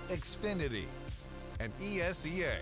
Xfinity, and ESEA.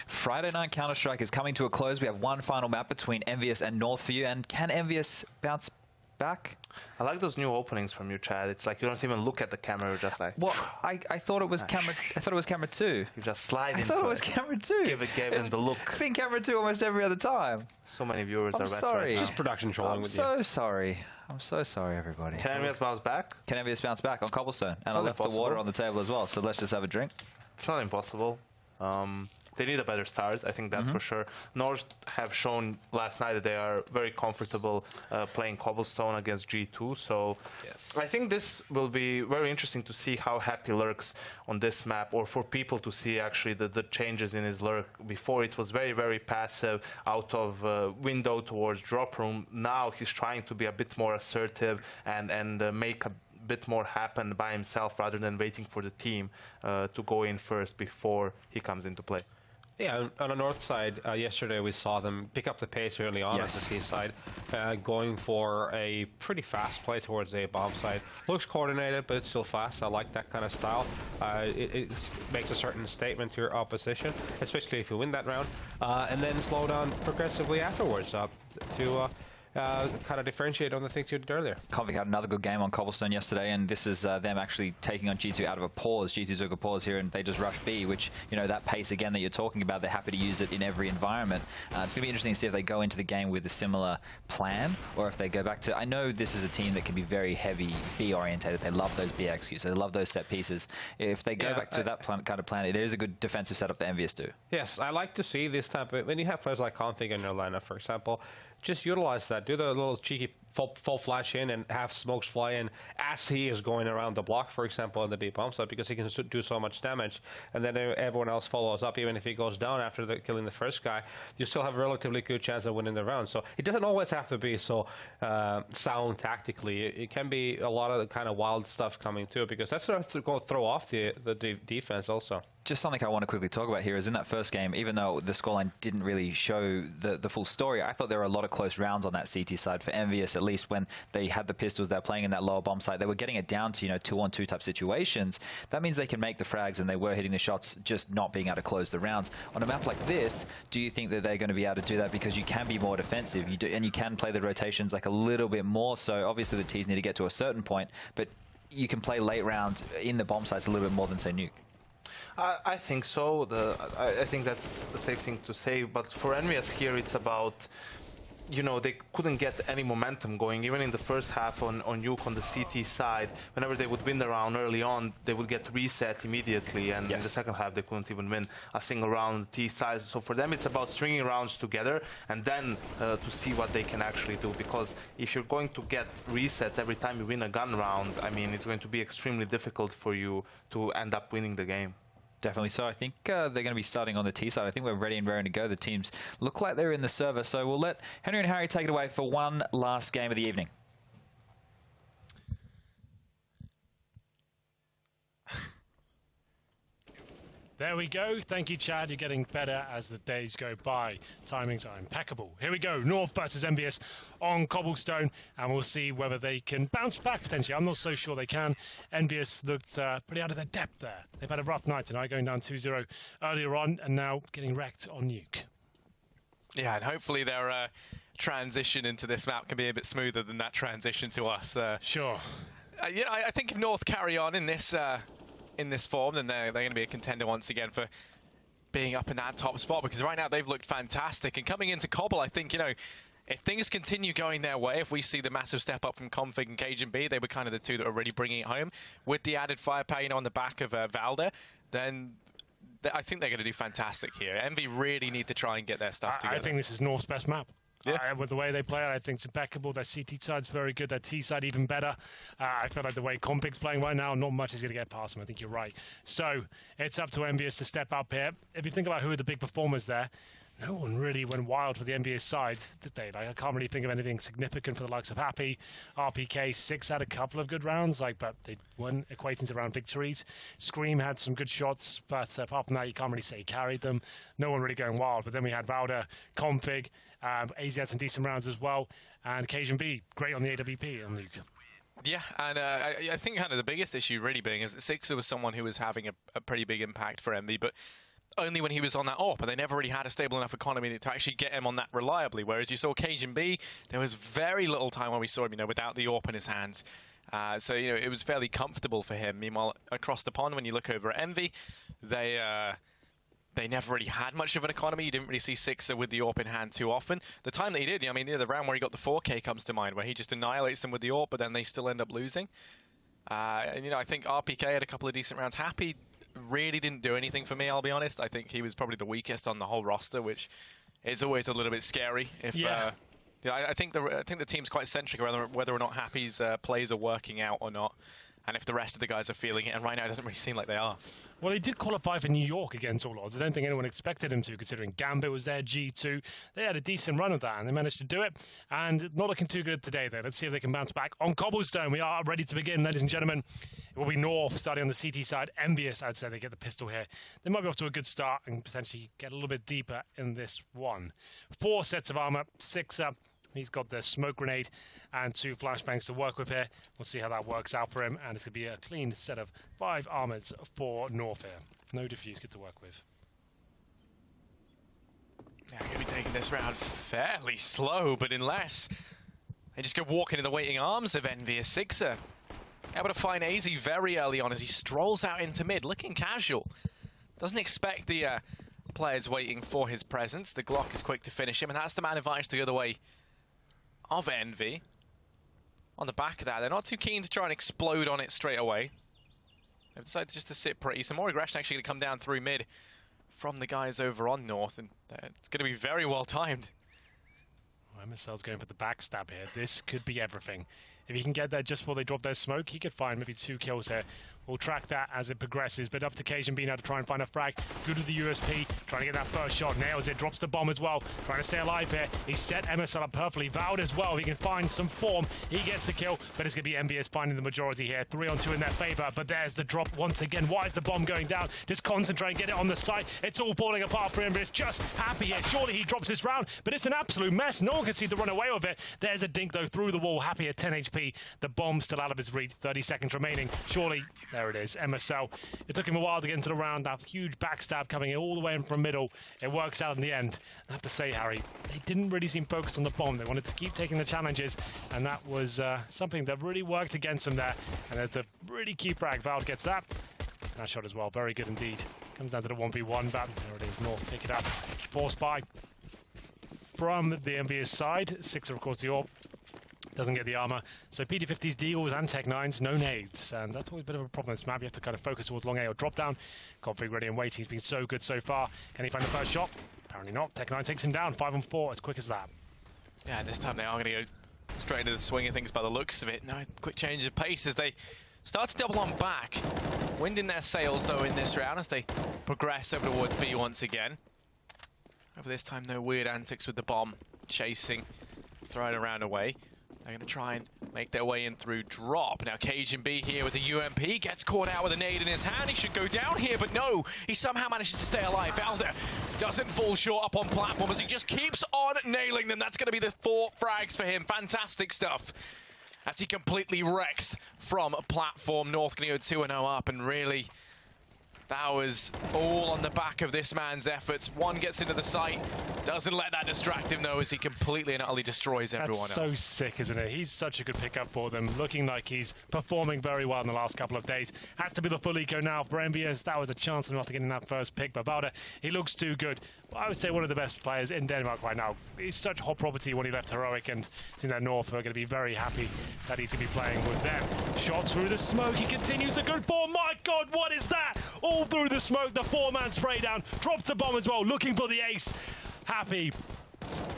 Friday night Counter-Strike is coming to a close. We have one final map between EnVyUs and EnVyUs. And can EnVyUs bounce back? I like those new openings from you, Chad. It's like you don't even look at the camera, you're just like... Well, I thought it was camera. I thought it was camera 2. You just slide into it. I thought it was camera 2. Give it the look. It's been camera 2 almost every other time. So many viewers are sorry. right Just production trolling with you. I'm so sorry. I'm so sorry, everybody. Can EnVyUs bounce back? Can EnVyUs bounce back on Cobblestone? And I left impossible. the water on the table as well, so let's just have a drink. It's not impossible. They need a better start, I think that's for sure. North have shown last night that they are very comfortable playing Cobblestone against G2, so I think this will be very interesting to see how happy lurks on this map, or for people to see actually the changes in his lurk. Before it was very, very passive, out of window towards drop room. Now he's trying to be a bit more assertive and make a bit more happen by himself rather than waiting for the team to go in first before he comes into play. Yeah, on the north side, yesterday we saw them pick up the pace early on at the C side, going for a pretty fast play towards a bomb side. Looks coordinated, but it's still fast. I like that kind of style. It makes a certain statement to your opposition, especially if you win that round, and then slow down progressively afterwards to kind of differentiate on the things you did earlier. Convic had another good game on Cobblestone yesterday, and this is them actually taking on G2 out of a pause. G2 took a pause here, and they just rushed B, which, you know, that pace again that you're talking about, they're happy to use it in every environment. It's going to be interesting to see if they go into the game with a similar plan, or if they go back to... I know this is a team that can be very heavy B-orientated. They love those BXQs. They love those set pieces. If they go back to that kind of plan, it is a good defensive setup that EnVyUs do. Yes, I like to see this type of... When you have players like Config in your lineup, for example, just utilize that. Do the little cheeky full flash in and have smokes fly in as he is going around the block, for example, in the B bomb side, because he can do so much damage. And then everyone else follows up. Even if he goes down after killing the first guy, you still have a relatively good chance of winning the round. So it doesn't always have to be so sound tactically. It can be a lot of the kind of wild stuff coming too, because that's going to throw off the defense also. Just something I want to quickly talk about here is in that first game, even though the scoreline didn't really show the full story, I thought there were a lot of close rounds on that CT side for EnVyUs, at least when they had the pistols, they're playing in that lower bomb site. They were getting it down to, you know, 2-on-2 type situations. That means they can make the frags, and they were hitting the shots, just not being able to close the rounds. On a map like this, do you think that they're going to be able to do that because you can be more defensive, and you can play the rotations like a little bit more? So obviously the Ts need to get to a certain point, but you can play late rounds in the bomb sites a little bit more than, say, Nuke. I think so. I think that's a safe thing to say. But for EnVyUs here, it's about, you know, they couldn't get any momentum going. Even in the first half on Nuke on the CT side, whenever they would win the round early on, they would get reset immediately. And in the second half, they couldn't even win a single round on the T side. So for them, it's about stringing rounds together and then to see what they can actually do. Because if you're going to get reset every time you win a gun round, I mean, it's going to be extremely difficult for you to end up winning the game. Definitely so. I think they're going to be starting on the T side. I think we're ready and raring to go. The teams look like they're in the server. So we'll let Henry and Harry take it away for one last game of the evening. There we go. Thank you, Chad. You're getting better as the days go by. Timings are impeccable. Here we go. North versus EnVyUs on Cobblestone, and we'll see whether they can bounce back potentially. I'm not so sure they can. EnVyUs looked pretty out of their depth there. They've had a rough night tonight, going down 2-0 earlier on, and now getting wrecked on Nuke. Yeah, and hopefully their transition into this map can be a bit smoother than that transition to us. Sure. You know, I think if North carry on in this form, then they're going to be a contender once again for being up in that top spot, because right now they've looked fantastic. And coming into Cobble, I think, you know, if things continue going their way, if we see the massive step up from Config and Cbble, they were kind of the two that are really bringing it home. With the added firepower, on the back of Valder, then I think they're going to do fantastic here. EnVy really need to try and get their stuff together. I think this is North's best map. Yeah. With the way they play it, I think it's impeccable. Their CT side's very good. Their T side even better. I feel like the way Config's playing right now, not much is going to get past them. I think you're right. So it's up to EnVyUs to step up here. If you think about who are the big performers there, no one really went wild for the EnVyUs side, did they? Like, I can't really think of anything significant for the likes of Happy. RPK, 6 had a couple of good rounds, but they weren't equating to round victories. Scream had some good shots, but apart from that, you can't really say he carried them. No one really going wild. But then we had Valder, Config, AZ had some decent rounds as well, and Cbble, great on the AWP. And Luke. Yeah, and I think kind of the biggest issue really being is that Sixer was someone who was having a pretty big impact for EnVy, but only when he was on that AWP, and they never really had a stable enough economy to actually get him on that reliably. Whereas you saw Cbble, there was very little time when we saw him, without the AWP in his hands. So it was fairly comfortable for him. Meanwhile, across the pond, when you look over at EnVy, they never really had much of an economy. You didn't really see Sixer with the AWP in hand too often. The time that he did, the round where he got the 4K comes to mind, where he just annihilates them with the AWP, but then they still end up losing. And I think RPK had a couple of decent rounds. Happy really didn't do anything for me, I'll be honest. I think he was probably the weakest on the whole roster, which is always a little bit scary. I think the team's quite centric around whether or not Happy's plays are working out or not, and if the rest of the guys are feeling it. And right now, it doesn't really seem like they are. Well, he did qualify for New York against All Odds. I don't think anyone expected him to, considering Gambit was there, G2. They had a decent run of that, and they managed to do it. And not looking too good today, though. Let's see if they can bounce back. On Cobblestone, we are ready to begin, ladies and gentlemen. It will be North starting on the CT side. EnVyUs, I'd say they get the pistol here. They might be off to a good start and potentially get a little bit deeper in this one. 4 sets of armor, 6 up. He's got the smoke grenade and 2 flashbangs to work with here. We'll see how that works out for him. And it's going to be a clean set of 5 armors for North here. No defuse, good to work with. Yeah, we're going to be taking this round fairly slow, but unless they just go walking in the waiting arms of EnVyUs, Sixer able to find AZ very early on as he strolls out into mid, looking casual. Doesn't expect the players waiting for his presence. The Glock is quick to finish him, and that's the man advantage to go the way of EnVy. On the back of that, they're not too keen to try and explode on it straight away. They've decided just to sit pretty. Some more aggression actually going to come down through mid from the guys over on North, and it's going to be very well timed. Well, MSL's going for the backstab here. This could be everything. If he can get there just before they drop their smoke, he could find maybe 2 kills here. We'll track that as it progresses, but up to Cbble now to try and find a frag. Good with the USP, trying to get that first shot. Nails it, drops the bomb as well. Trying to stay alive here. He's set MSL up perfectly. Vowed as well. He can find some form. He gets the kill, but it's going to be EnVyUs finding the majority here. 3-on-2 in their favor, but there's the drop once again. Why is the bomb going down? Just concentrate and get it on the site. It's all falling apart for him, but it's just Happy here. Surely he drops this round, but it's an absolute mess. No one can seem to run away with it. There's a dink, though, through the wall. Happy at 10 HP. The bomb still out of his reach. 30 seconds remaining. Surely, there it is. MSL. It took him a while to get into the round. That huge backstab coming in all the way in from middle. It works out in the end. I have to say, Harry, they didn't really seem focused on the bomb. They wanted to keep taking the challenges, and that was something that really worked against them there. And there's the really key frag. Val gets that. That shot as well. Very good indeed. Comes down to the 1v1, but there it is. North pick it up. Forced by from the EnVyUs side. Sixer, of course, the AWP. Doesn't get the armor. So PT50s, Deagles, and Tech 9s, no nades. And that's always a bit of a problem in this map. You have to kind of focus towards long A or drop down. Config ready and waiting. He's been so good so far. Can he find the first shot? Apparently not. Tech 9 takes him down. 5-on-4, as quick as that. Yeah, this time they are going to go straight into the swing of things by the looks of it. No, quick change of pace as they start to double on back. Wind in their sails, though, in this round as they progress over towards B once again. Over this time, no weird antics with the bomb. Chasing, throwing around away. They're going to try and make their way in through drop. Now Cbble here with the UMP gets caught out with a nade in his hand. He should go down here, but no. He somehow manages to stay alive. Valder doesn't fall short up on platform as he just keeps on nailing them. That's going to be the 4 frags for him. Fantastic stuff. As he completely wrecks from platform. North going to go 2-0 up and really That was all on the back of this man's efforts. One gets into the site, doesn't let that distract him though, as he completely and utterly destroys everyone else. That's so sick, isn't it? He's such a good pickup for them, looking like he's performing very well in the last couple of days. Has to be the full eco now for EnVyUs. That was a chance of not getting that first pick, but Valda, he looks too good. I would say one of the best players in Denmark right now. He's such hot property when he left Heroic, and I think that North are going to be very happy that he's going to be playing with them. Shot through the smoke, he continues a good ball. My God, what is that? All through the smoke, the four-man spray down, drops the bomb as well, looking for the ace. Happy.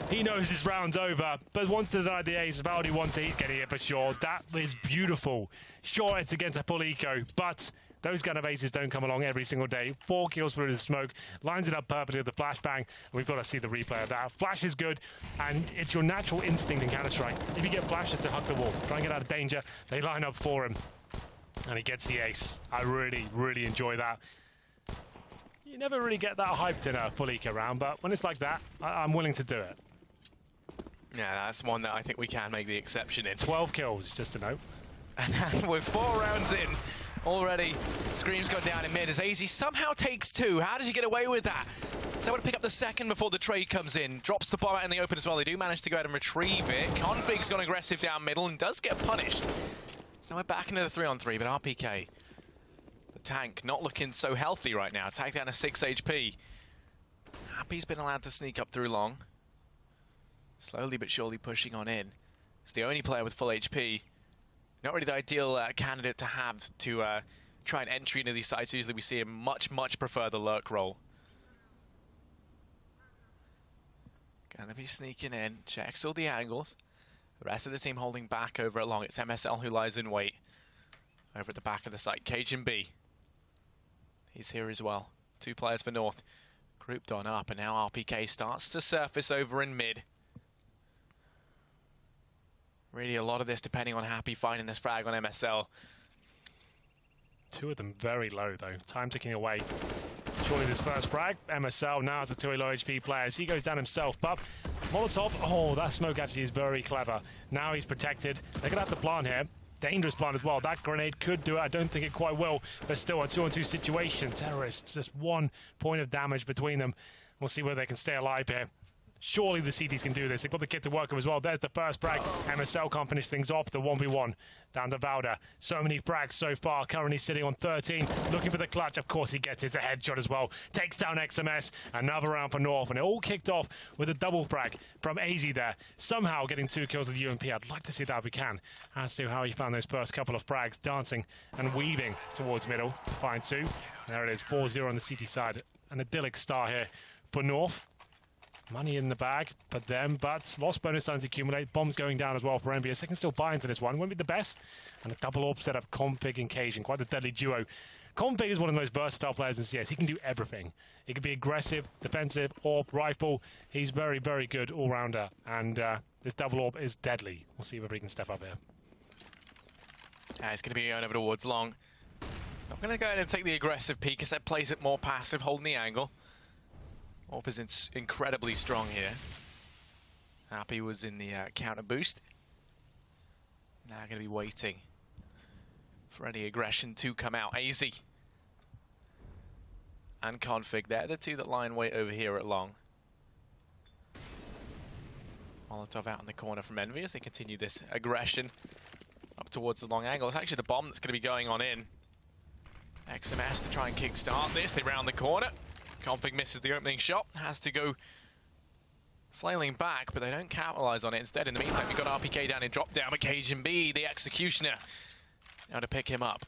He knows this round's over, but wants to deny the ace. Valdi wants it, he's getting it for sure. That is beautiful. Sure, it's against a full eco, but those kind of aces don't come along every single day. 4 kills through the smoke, lines it up perfectly with the flashbang, and we've got to see the replay of that. Flash is good, and it's your natural instinct in Counter-Strike. If you get flashes to hug the wall, try and get out of danger, they line up for him, and he gets the ace. I really, really enjoy that. You never really get that hyped in a full eco round, but when it's like that, I'm willing to do it. Yeah, that's one that I think we can make the exception in. 12 kills, just to note. And with 4 rounds in, already Scream's gone down in mid as AZ somehow takes 2. How does he get away with that? So to pick up the second before the trade comes in. Drops the bomb out in the open as well. They do manage to go ahead and retrieve it. Config's gone aggressive down middle and does get punished. So we're back into the 3-on-3, but RPK, the tank, not looking so healthy right now. Tagged down to 6 HP. Happy's been allowed to sneak up through long. Slowly but surely pushing on in. It's the only player with full HP. Not really the ideal candidate to have to try and entry into these sites. Usually we see him much prefer the lurk role. Gonna be sneaking in, checks all the angles. The rest of the team holding back over at long. It's MSL who lies in wait over at the back of the site. Cbble, he's here as well. 2 players for North, grouped on up, and now RPK starts to surface over in mid. Really a lot of this depending on Happy finding this frag on MSL. 2 of them very low though. Time ticking away. Surely this first frag. MSL now has a 2 low HP players. He goes down himself, but Molotov, oh, that smoke actually is very clever. Now he's protected. They're gonna have to plant here. Dangerous plant as well. That grenade could do it. I don't think it quite will, but still a 2-on-2 situation. Terrorists, just 1 point of damage between them. We'll see whether they can stay alive here. Surely the CTs can do this. They've got the kit to work with as well. There's the first frag. MSL can't finish things off. The 1v1 down to Valda. So many frags so far. Currently sitting on 13. Looking for the clutch. Of course he gets it. It's a headshot as well. Takes down XMS. Another round for North. And it all kicked off with a double frag from AZ there. Somehow getting 2 kills with the UMP. I'd like to see that if we can. As to how he found those first couple of frags. Dancing and weaving towards middle. Find 2. There it is. 4-0 on the CT side. An idyllic start here for North. Money in the bag for them, but loss bonus starting to accumulate. Bombs going down as well for EnVyUs. They can still buy into this one. Won't be the best. And a double AWP setup, Config and Cajun. Quite a deadly duo. Config is one of the most versatile players in CS. He can do everything. He can be aggressive, defensive, AWP, rifle. He's very, very good all-rounder. And this double AWP is deadly. We'll see whether he can step up here. Yeah, it's going to be going over towards long. I'm going to go ahead and take the aggressive peek as that plays it more passive, holding the angle. AWP is incredibly strong here. Happy was in the counter boost. Now going to be waiting for any aggression to come out. AZ and Config, they're the 2 that lie in wait over here at long. Molotov out in the corner from EnVyUs. They continue this aggression up towards the long angle. It's actually the bomb that's going to be going on in. XMS to try and kickstart this. They round the corner. Config misses the opening shot, has to go flailing back, but they don't capitalize on it. Instead, in the meantime, you've got RPK down in drop down, but Cbble, the executioner, now to pick him up.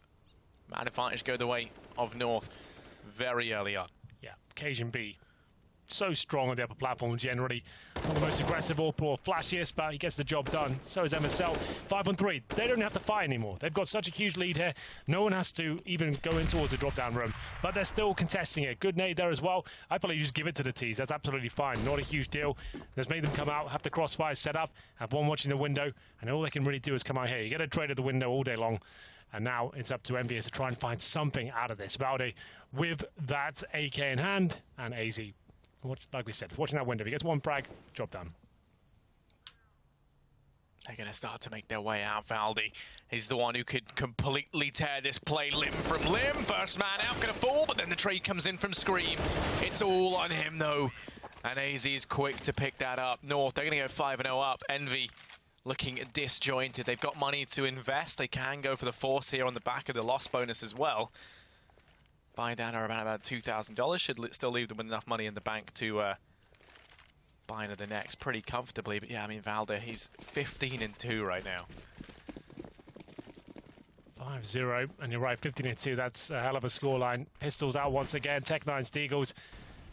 Man advantage go the way of North very early on. Yeah, Cbble. So strong on the upper platform generally. One of the most aggressive or flashiest, but he gets the job done. So is MSL. 5-on-3. They don't have to fight anymore. They've got such a huge lead here. No one has to even go in towards the drop-down room. But they're still contesting it. Good nade there as well. I probably just give it to the T's. That's absolutely fine. Not a huge deal. Just made them come out, have the crossfire set up, have one watching the window, and all they can really do is come out here. You get a trade at the window all day long. And now it's up to EnVyUs to try and find something out of this. Valde with that AK in hand, and AZ. Like we said, watching that window. If he gets 1 frag, job done. They're going to start to make their way out. Valdi is the one who could completely tear this play limb from limb. First man out, going to fall, but then the trade comes in from Scream. It's all on him, though. And AZ is quick to pick that up. North, they're going to go 5-0 up. Envy looking disjointed. They've got money to invest. They can go for the force here on the back of the loss bonus as well. Buy down are about $2,000. Should still leave them with enough money in the bank to buy into the next pretty comfortably. But yeah, I mean, Valde, he's 15-2 right now. 5-0, and you're right, 15-2. That's a hell of a scoreline. Pistols out once again. Tech-9 Steagles.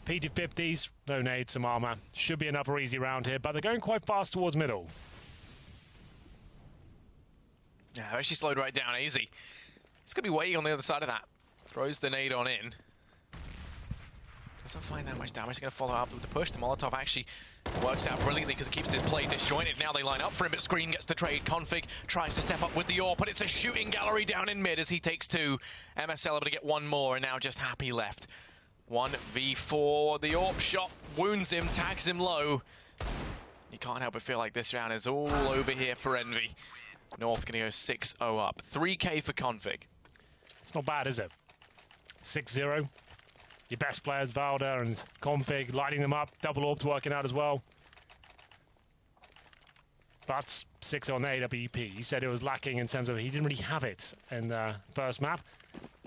PG50s, no nades, some armor. Should be another easy round here, but they're going quite fast towards middle. Yeah, they're actually slowed right down. Easy. He's going to be waiting on the other side of that. Throws the nade on in. Doesn't find that much damage. He's going to follow up with the push. The Molotov actually works out brilliantly because it keeps this play disjointed. Now they line up for him, but Scream gets the trade. Config tries to step up with the AWP, but it's a shooting gallery down in mid as he takes 2. MSL able to get 1 more, and now just Happy left. 1v4. The AWP shot wounds him, tags him low. You can't help but feel like this round is all over here for Envy. North going to go 6-0 up. 3K for Config. It's not bad, is it? 6-0. Your best players, Valda and Config, lighting them up. Double AWP's working out as well. But 6 on AWP. You said it was lacking in terms of he didn't really have it in the first map.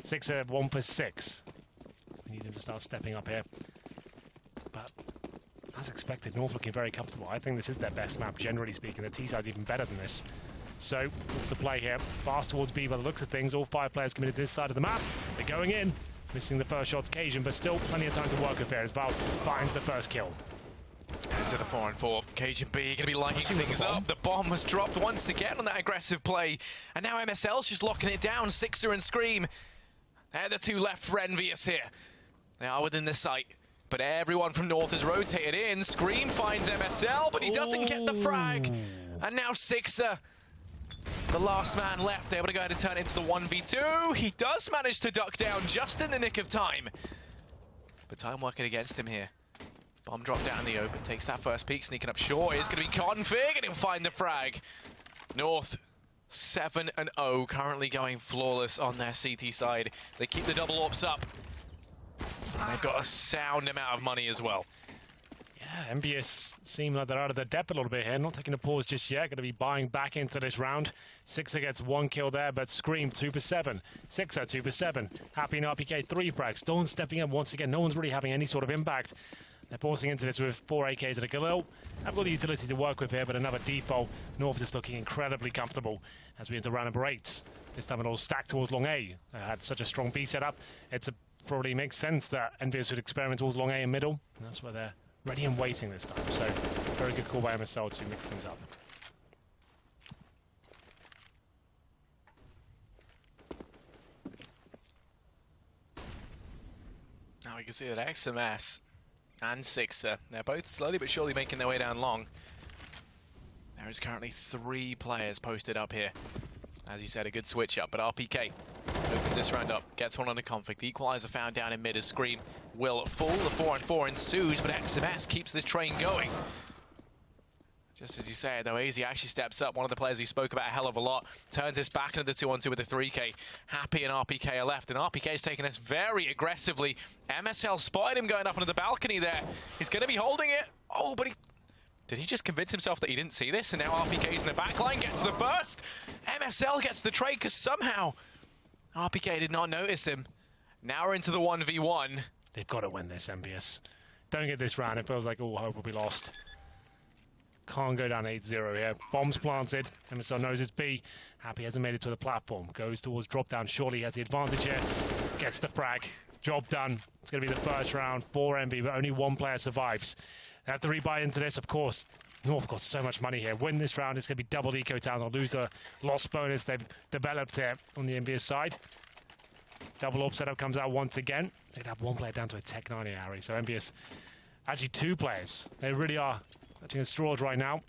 6-1 for 6. We need him to start stepping up here. But as expected, North looking very comfortable. I think this is their best map, generally speaking. The T-side's even better than this. So, what's the play here? Fast towards B by the looks of things. All 5 players committed to this side of the map. They're going in. Missing the first shot's occasion, but still plenty of time to work with here as Val finds the first kill. Into the 4-4. Cajun B going to be lighting things up. The bomb was dropped once again on that aggressive play. And now MSL's just locking it down. Sixer and Scream. They're the 2 left for EnVyUs here. They are within the sight. But everyone from North has rotated in. Scream finds MSL, but he doesn't get the frag. And now Sixer, the last man left, able to go ahead and turn it into the 1v2. He does manage to duck down just in the nick of time. But time working against him here. Bomb dropped down in the open, takes that first peek, sneaking up short. It's going to be Config, and he'll find the frag. North 7-0, currently going flawless on their CT side. They keep the double AWPs up. And they've got a sound amount of money as well. Yeah, EnVyUs seem like they're out of their depth a little bit here. Not taking a pause just yet. Going to be buying back into this round. Sixer gets 1 kill there, but Scream 2 for 7. Sixer 2 for 7. Happy and RPK 3 frags. Dawn stepping up once again. No one's really having any sort of impact. They're forcing into this with 4 AKs and a Galil. I've got the utility to work with here, but another default. North just looking incredibly comfortable as we enter round number 8. This time it all stacked towards long A. Had such a strong B setup. Probably makes sense that EnVyUs would experiment towards long A and middle. And that's where they're ready and waiting this time. So, very good call by MSL to mix things up. Now we can see that XMS and Sixer, they're both slowly but surely making their way down long. There is currently 3 players posted up here. As you said, a good switch up, but RPK opens this round up, gets one under Config. The equalizer found down in mid as Scream will fall. The 4-on-4 ensues, but XMS keeps this train going. Just as you say it, though, AZ actually steps up. One of the players we spoke about a hell of a lot. Turns his back into the 2-on-2 with a 3K. Happy and RPK are left, and RPK is taking this very aggressively. MSL spotted him going up onto the balcony there. He's going to be holding it. Oh, but did he just convince himself that he didn't see this? And now RPK's in the back line, gets the first. MSL gets the trade because somehow RPK did not notice him. Now we're into the 1v1. They've got to win this, EnVyUs. Don't get this round. It feels like all hope will be lost. Can't go down 8-0 here. Bombs planted. MSL knows it's B. Happy hasn't made it to the platform. Goes towards drop down. Surely he has the advantage here. Gets the frag. Job done. It's going to be the first round for Envy, but only 1 player survives. They have to rebuy into this, of course. North got so much money here. Win this round, it's going to be double eco town. They'll lose the loss bonus they've developed here on the EnVyUs side. Double AWP setup comes out once again. They'd have 1 player down to a Tech-9 here, Harry. So EnVyUs, actually 2 players. They really are touching the straws right now.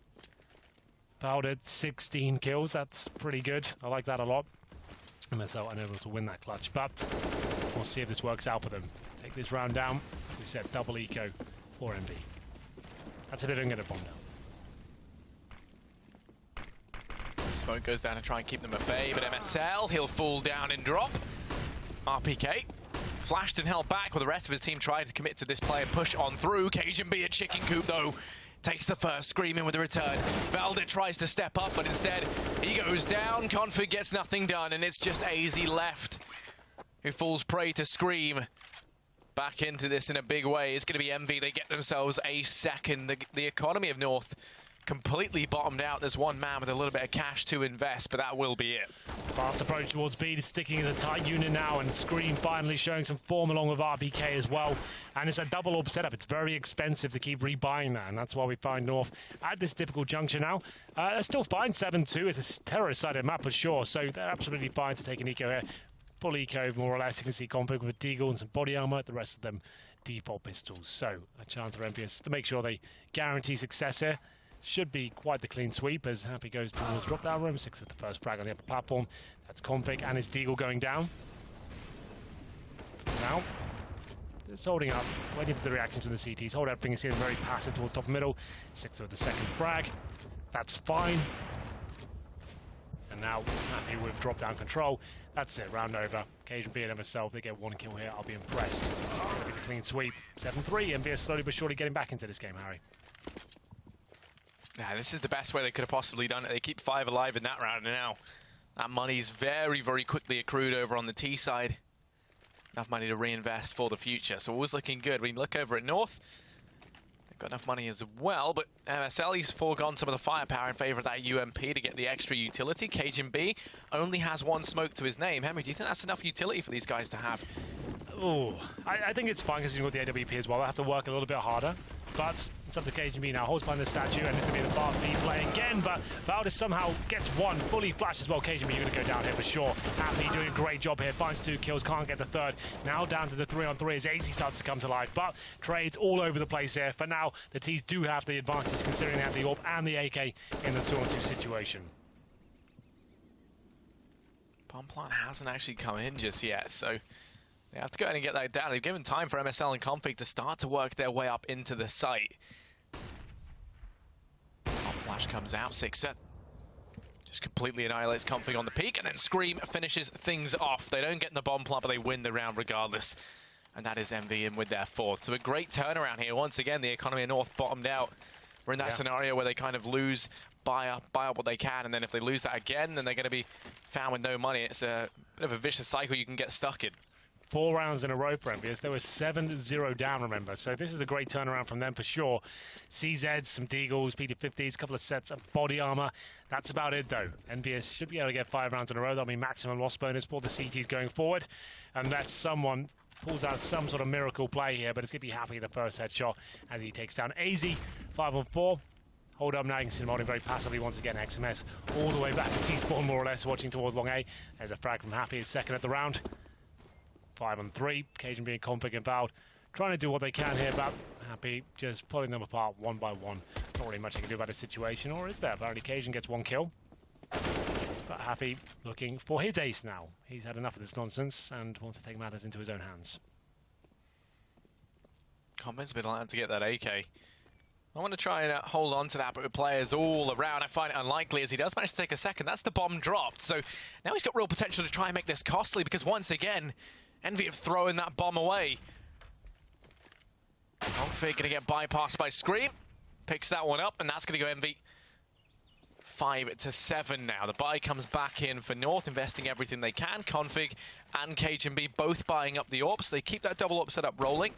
Powdered 16 kills. That's pretty good. I like that a lot. MSL unable to win that clutch, but we'll see if this works out for them. Take this round down. We said double eco for Envy. That's a bit I'm going to bomb down. Smoke goes down to try and keep them at bay, but MSL, he'll fall down and drop. RPK flashed and held back while the rest of his team tried to commit to this play and push on through. Cbble, a chicken coop though, takes the first, screaming with a return. Valda tries to step up, but instead he goes down. Config gets nothing done, and it's just AZ left who falls prey to Scream. Back into this in a big way. It's going to be Envy. They get themselves a second. The economy of North completely bottomed out. There's one man with a little bit of cash to invest, but that will be it. Fast approach towards B, sticking in a tight unit now, and Scream finally showing some form along with RBK as well. And it's a double orb setup. It's very expensive to keep rebuying that, and that's why we find North at this difficult juncture now. They're still fine, 7-2. It's a terrorist-sided map for sure, so they're absolutely fine to take an eco here. Full eco, more or less. You can see Config with Deagle and some body armor. The rest of them default pistols. So a chance for EnVyUs to make sure they guarantee success here. Should be quite the clean sweep as Happy goes towards drop-down room. 6 with the first frag on the upper platform. That's Config and his Deagle going down. Now, just holding up, waiting for the reactions from the CTs. Hold everything, he's very passive towards top middle. 6 with the second frag. That's fine. And now Happy with drop-down control. That's it, round over. Cbble and MSL, if they get one kill here, I'll be impressed. It's going to be the clean sweep. 7-3, EnVyUs slowly but surely getting back into this game, Harry. Yeah, this is the best way they could have possibly done it. They keep 5 alive in that round, and now that money's very, very quickly accrued over on the T side. Enough money to reinvest for the future, so always looking good. When you look over at North, they've got enough money as well, but MSL, he's foregone some of the firepower in favor of that UMP to get the extra utility. Cbble only has 1 smoke to his name. Henry, do you think that's enough utility for these guys to have? Oh, I think it's fine because you've got the AWP as well. I have to work a little bit harder. But it's up to Cbble now. Holds behind the statue, and it's going to be the fast B play again. But Valda somehow gets one. Fully flash as well. Cbble, you're going to go down here for sure. Happy doing a great job here. Finds 2 kills. Can't get the third. Now down to the 3-on-3 as AZ starts to come to life. But trades all over the place here. For now, the T's do have the advantage considering they have the AWP and the AK in the 2-on-2 situation. Bomb plant hasn't actually come in just yet, so they have to go ahead and get that down. They've given time for MSL and Config to start to work their way up into the site. Bomb flash comes out, Sixer just completely annihilates Config on the peak, and then Scream finishes things off. They don't get in the bomb plant, but they win the round regardless. And that is Envy in with their 4th. So a great turnaround here. Once again, the economy of North bottomed out. We're in that scenario where they kind of lose, buy up what they can, and then if they lose that again, then they're going to be found with no money. It's a bit of a vicious cycle you can get stuck in. 4 rounds in a row for EnVyUs. They were 7-0 down, remember. So this is a great turnaround from them for sure. CZs, some Deagles, PT50s, a couple of sets of body armor. That's about it, though. EnVyUs should be able to get 5 rounds in a row. That'll be maximum loss bonus for the CTs going forward. Unless someone pulls out some sort of miracle play here, but it's going to be Happy the first headshot as he takes down AZ. 5-on-4. Hold up now, you can see them holding very passively once again. XMS all the way back to T-spawn, more or less, watching towards long A. There's a frag from Happy, his second at the round. 5-on-3, Cajun being Config and Valve, trying to do what they can here, but Happy just pulling them apart one by one. Not really much they can do about this situation, or is there? Apparently Cajun gets 1 kill. But Happy looking for his ace now. He's had enough of this nonsense and wants to take matters into his own hands. Config's been allowed to get that AK. I want to try and hold on to that, but with players all around, I find it unlikely as he does manage to take a second. That's the bomb dropped, so now he's got real potential to try and make this costly because once again, Envy have thrown that bomb away. Config going to get bypassed by Scream. Picks that one up, and that's going to go Envy 5-7 now. The buy comes back in for North, investing everything they can. Config and Cajun both buying up the AWPs. They keep that double AWP setup rolling.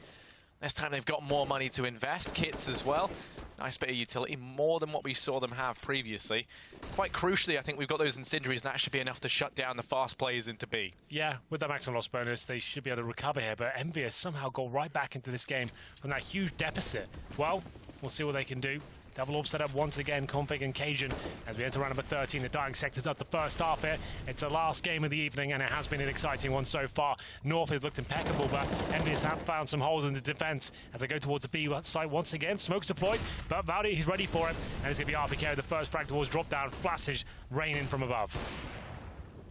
This time they've got more money to invest, kits as well. Nice bit of utility, more than what we saw them have previously. Quite crucially, I think we've got those incendiaries, and that should be enough to shut down the fast plays into B. Yeah, with that maximum loss bonus, they should be able to recover here, but EnVyUs somehow got right back into this game from that huge deficit. Well, we'll see what they can do. Double AWP set up once again, Config and Cajun. As we enter round number 13, the dying sector's up the first half here. It's the last game of the evening, and it has been an exciting one so far. North has looked impeccable, but EnVyUs have found some holes in the defense as they go towards the B site once again. Smoke's deployed, but Valdi, he's ready for it. And it's going to be RPK with the first frag towards drop down. Flashes raining from above.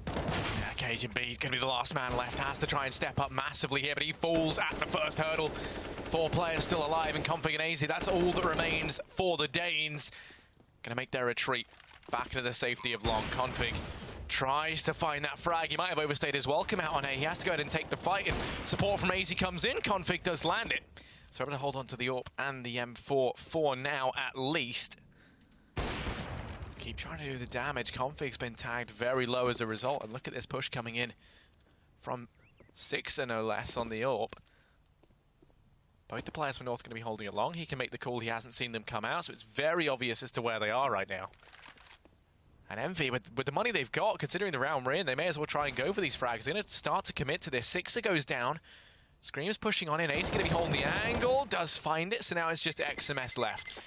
Yeah, Cajun is going to be the last man left. Has to try and step up massively here, but he falls at the first hurdle. 4 players still alive in Config and AZ. That's all that remains for the Danes. Going to make their retreat. back into the safety of long. Config tries to find that frag. He might have overstayed his welcome out on A. He has to go ahead and take the fight, and support from AZ comes in. Config does land it. So able to hold on to the AWP and the M4 for now at least. Keep trying to do the damage. Config's been tagged very low as a result, and look at this push coming in from Sixer no less on the AWP. Both the players from North are going to be holding it long. He can make the call. He hasn't seen them come out, so it's very obvious as to where they are right now. And Envy, with the money they've got, considering the round we're in, they may as well try and go for these frags. They're going to start to commit to this. Sixer goes down. Scream's pushing on in. A's going to be holding the angle. Does find it, so now it's just XMS left.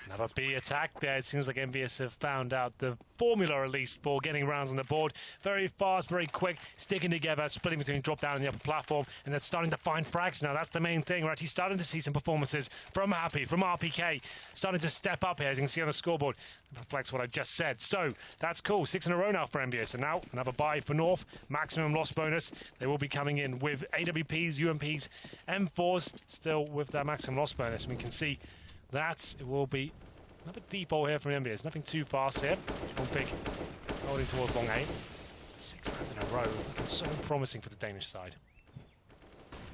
Another B attack there. It seems like EnVyUs have found out the formula, at least, for getting rounds on the board. Very fast, very quick, sticking together, splitting between drop down and the upper platform, and they're starting to find frags now. That's the main thing. We're actually starting to see some performances from Happy, from RPK, starting to step up here, as you can see on the scoreboard. It reflects what I just said. So, that's cool. 6 in a row now for EnVyUs. And now, another buy for North. Maximum loss bonus. They will be coming in with AWPs, UMPs, M4s, still with that maximum loss bonus. And we can see that it will be another deep hole here from EnVyUs. Nothing too fast here. Config holding towards long A. 6 rounds in a row. It's looking so promising for the Danish side.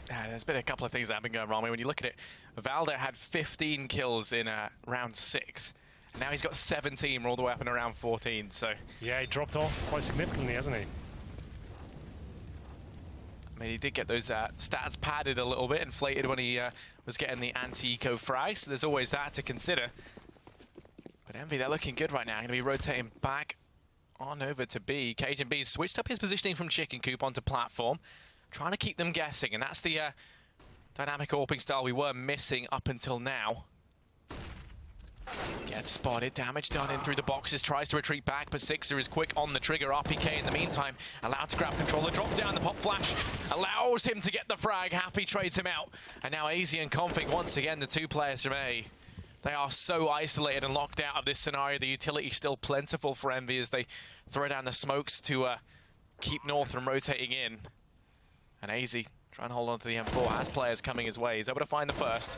There's been a couple of things that have been going wrong. When you look at it, Valda had 15 kills in round 6. And now he's got 17. We're all the way up in around 14. So yeah, he dropped off quite significantly, hasn't he? I mean, he did get those stats padded a little bit, inflated when he was getting the anti-eco frag. So there's always that to consider. But Envy, they're looking good right now. Going to be rotating back on over to B. Cajun B's switched up his positioning from chicken coop onto platform, trying to keep them guessing. And that's the dynamic AWPing style we were missing up until now. Gets spotted, damage done in through the boxes, tries to retreat back, but Sixer is quick on the trigger. RPK in the meantime allowed to grab control. The drop down, the pop flash allows him to get the frag. Happy trades him out. And now AZ and Config, once again, the 2 players from A. They are so isolated and locked out of this scenario. The utility is still plentiful for Envy as they throw down the smokes to keep North from rotating in. And AZ trying to hold on to the M4 has players coming his way. He's able to find the first.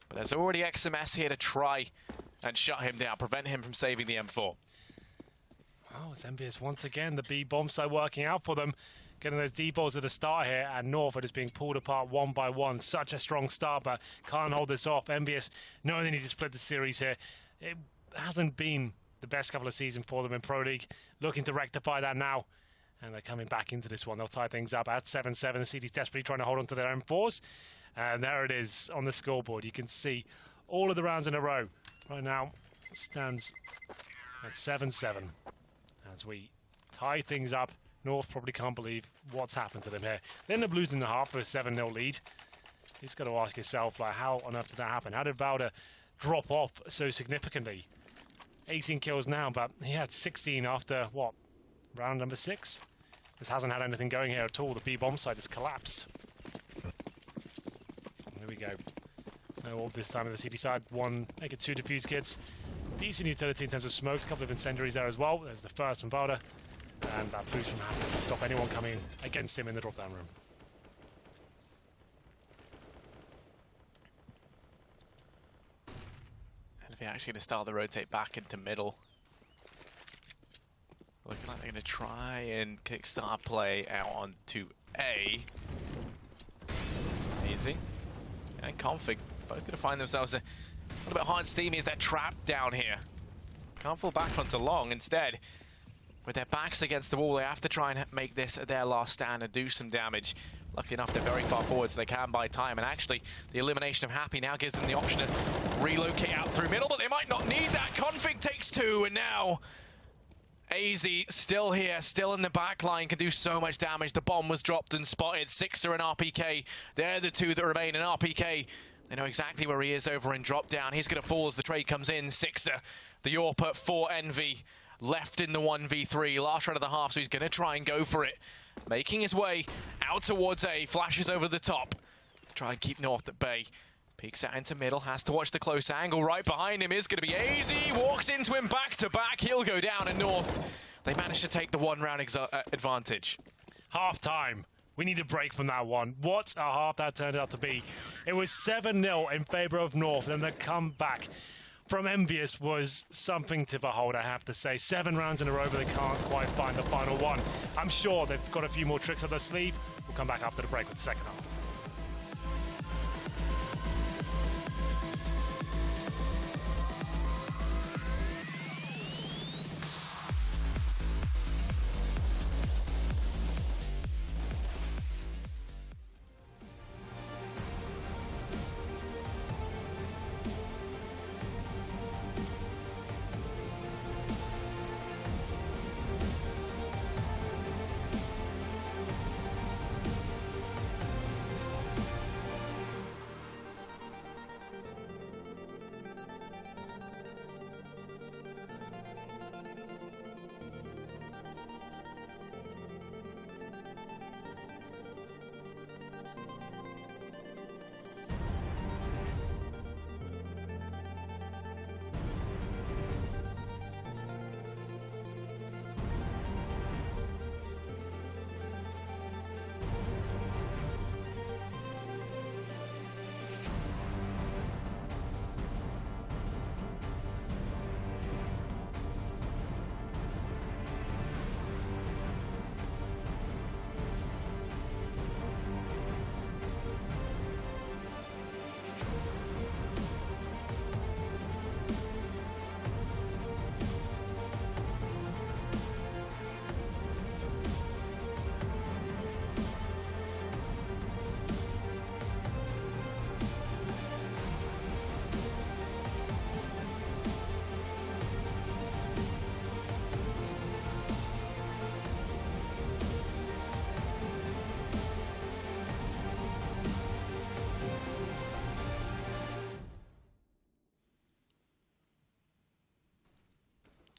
But there's already XMS here to try and shut him down, prevent him from saving the M4. Oh, it's EnVyUs once again. The B bomb side working out for them. Getting those deep balls at the start here, and North are just being pulled apart one by one. Such a strong start, but can't hold this off. EnVyUs knowing they need to split the series here. It hasn't been the best couple of seasons for them in Pro League. Looking to rectify that now. And they're coming back into this one. They'll tie things up at 7-7. The CD's desperately trying to hold on to their M4s. And there it is on the scoreboard. You can see all of the rounds in a row. Right now, it stands at 7-7. As we tie things up, North probably can't believe what's happened to them here. They end up losing the half for a 7-0 lead. You've got to ask yourself, like, how on earth did that happen? How did Valda drop off so significantly? 18 kills now, but he had 16 after, what, round number 6? This hasn't had anything going here at all. The B bomb side has collapsed. There we go. No orb this time on the CD side. 1, make it 2 defuse kits. Decent utility in terms of smokes. A couple of incendiaries there as well. There's the first from Valda. And that boost from Happy to stop anyone coming against him in the drop-down room. And if you're actually going to start the rotate back into middle, looking like they're going to try and kickstart play out onto A. Easy. And Config both going to find themselves a little bit hard and steamy as they're trapped down here. Can't fall back onto long. Instead, with their backs against the wall, they have to try and make this their last stand and do some damage. Luckily enough, they're very far forward, so they can buy time. And actually, the elimination of Happy now gives them the option to relocate out through middle, but they might not need that. Config takes 2, and now AZ still here, still in the back line, can do so much damage. The bomb was dropped and spotted. Sixer and RPK, they're the 2 that remain. And RPK, they know exactly where he is over in drop down. He's going to fall as the trade comes in. Sixer, the AWP for Envy, left in the 1v3. Last round of the half, so he's going to try and go for it. Making his way out towards A, flashes over the top to try and keep North at bay. Peeks out into middle, has to watch the close angle. Right behind him is going to be AZ. Walks into him back to back. He'll go down, and North, they managed to take the 1 round advantage. Half time. We need a break from that one. What a half that turned out to be. It was 7-0 in favor of North, and the comeback from EnVyUs was something to behold, I have to say. 7 rounds in a row, but they can't quite find the final one. I'm sure they've got a few more tricks up their sleeve. We'll come back after the break with the second half.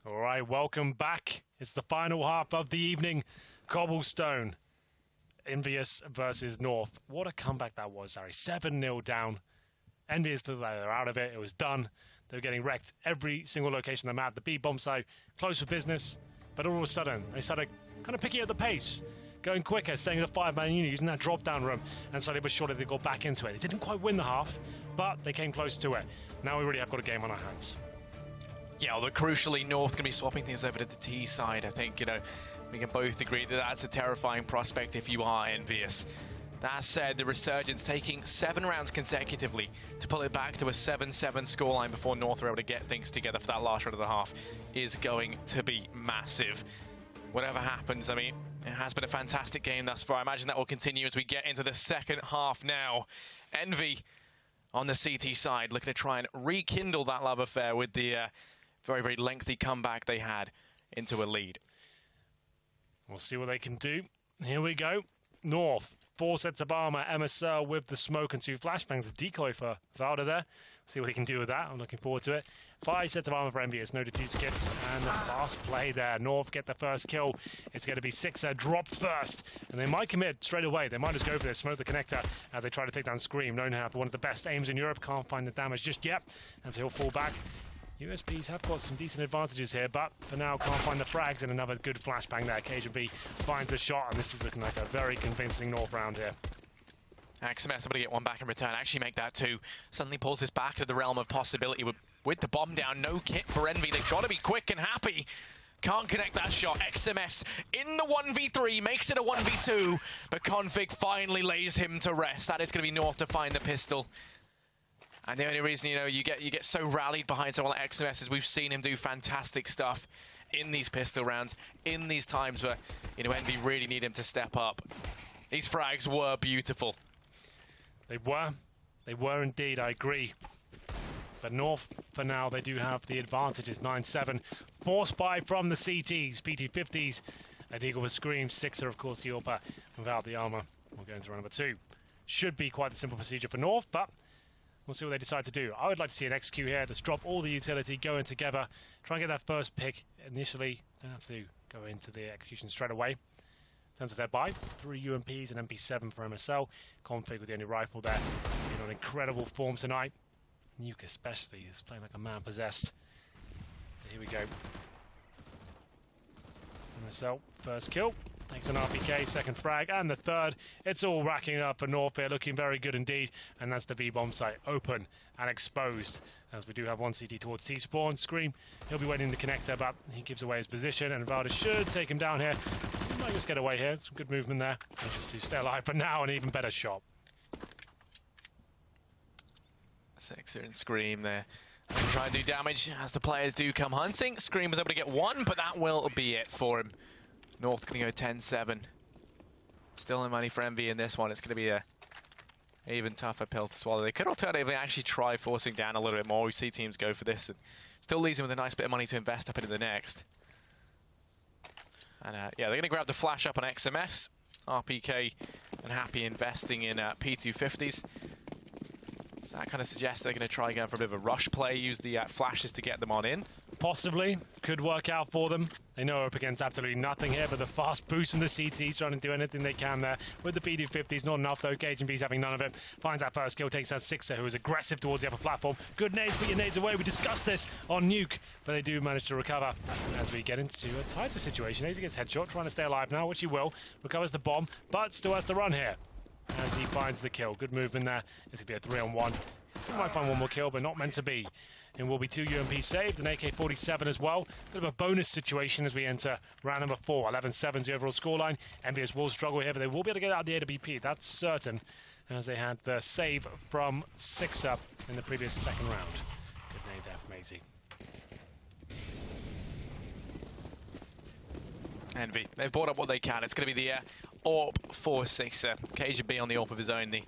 All right, welcome back. It's the final half of the evening. Cobblestone, EnVyUs versus North. What a comeback that was, Harry. 7-0 down. EnVyUs looked like they're out of it. It was done. They were getting wrecked every single location on the map. The B bomb site close for business, but all of a sudden they started kind of picking up the pace, going quicker, staying in the 5-man unit, using that drop-down room, and slowly but surely they got back into it. They didn't quite win the half, but they came close to it. Now we really have got a game on our hands. Yeah, although crucially, North going to be swapping things over to the T side. I think, we can both agree that that's a terrifying prospect if you are EnVyUs. That said, the Resurgence taking 7 rounds consecutively to pull it back to a 7-7 scoreline before North are able to get things together for that last round of the half is going to be massive. Whatever happens, I mean, it has been a fantastic game thus far. I imagine that will continue as we get into the second half now. Envy on the CT side looking to try and rekindle that love affair with the very, very lengthy comeback they had into a lead. We'll see what they can do. Here we go. North, 4 sets of armor. MSL with the smoke and 2 flashbangs. A decoy for Valda there. See what he can do with that. I'm looking forward to it. 5 sets of armor for EnVyUs. No defuse kits. And the fast play there. North get the first kill. It's going to be Sixer drop first. And they might commit straight away. They might just go for this. Smoke the connector as they try to take down Scream. Known to have one of the best aims in Europe. Can't find the damage just yet. And so he'll fall back. USPs have got some decent advantages here, but for now can't find the frags, and another good flashbang there. Cbble finds the shot, and this is looking like a very convincing North round here. XMS able to get one back in return, actually make that 2. Suddenly pulls this back to the realm of possibility with the bomb down. No kit for Envy. They've got to be quick and happy. Can't connect that shot. XMS in the 1v3, makes it a 1v2, but Config finally lays him to rest. That is going to be North to find the pistol. And the only reason, you get so rallied behind someone like XMS is we've seen him do fantastic stuff in these pistol rounds, in these times where, Envy really need him to step up. These frags were beautiful. They were indeed, I agree. But North, for now, they do have the advantage. It's 9-7. Force buy from the CTs, PT50s. A Deagle with Scream, Sixer, of course, Yorpa without the armor. We'll go into round number 2. Should be quite a simple procedure for North, but we'll see what they decide to do. I would like to see an XQ here. Just drop all the utility, go in together, try and get that first pick initially. Don't have to go into the execution straight away. In terms of their buy, 3 UMPs and MP7 for MSL. Config with the only rifle there. In on incredible form tonight. Nuke especially is playing like a man possessed. But here we go. MSL, first kill. Takes an RPK, second frag, and the third. It's all racking up for North here, looking very good indeed. And that's the B-bomb site, open and exposed. As we do have one CT towards T-spawn. Scream, he'll be waiting to connect there, but he gives away his position, and Valda should take him down here. He might just get away here. Some good movement there. Just to stay alive, but now an even better shot. Sixer and Scream there. Try and do damage as the players do come hunting. Scream was able to get one, but that will be it for him. North going to go 10-7. Still no money for Envy in this one. It's going to be a even tougher pill to swallow. They could alternatively actually try forcing down a little bit more. We see teams go for this. And still leaves them with a nice bit of money to invest up into the next. And yeah, they're going to grab the flash up on XMS. RPK and Happy investing in P250s. So that kind of suggests they're going to try going for a bit of a rush play, use the flashes to get them on in. Possibly. Could work out for them. They know up against absolutely nothing here, but the fast boost from the CTs trying to do anything they can there. With the P250s, not enough though. Cbbe's having none of it. Finds that first kill, takes out Sixer, who is aggressive towards the upper platform. Good nades, put your nades away. We discussed this on Nuke, but they do manage to recover. As we get into a tighter situation, Azy gets headshot, trying to stay alive now, which he will. Recovers the bomb, but still has to run here. As he finds the kill. Good movement there. It's going to be a 3-on-1. He might find one more kill, but not meant to be. And will be 2 UMP saved, an AK-47 as well. Bit of a bonus situation as we enter round number 4. 11-7's the overall scoreline. EnVyUs will struggle here, but they will be able to get out the AWP. That's certain, as they had the save from Sixer in the previous second round. Good nade there from Azy. Envy, they've brought up what they can. It's going to be the AWP for Sixer. Cbble on the AWP of his own. The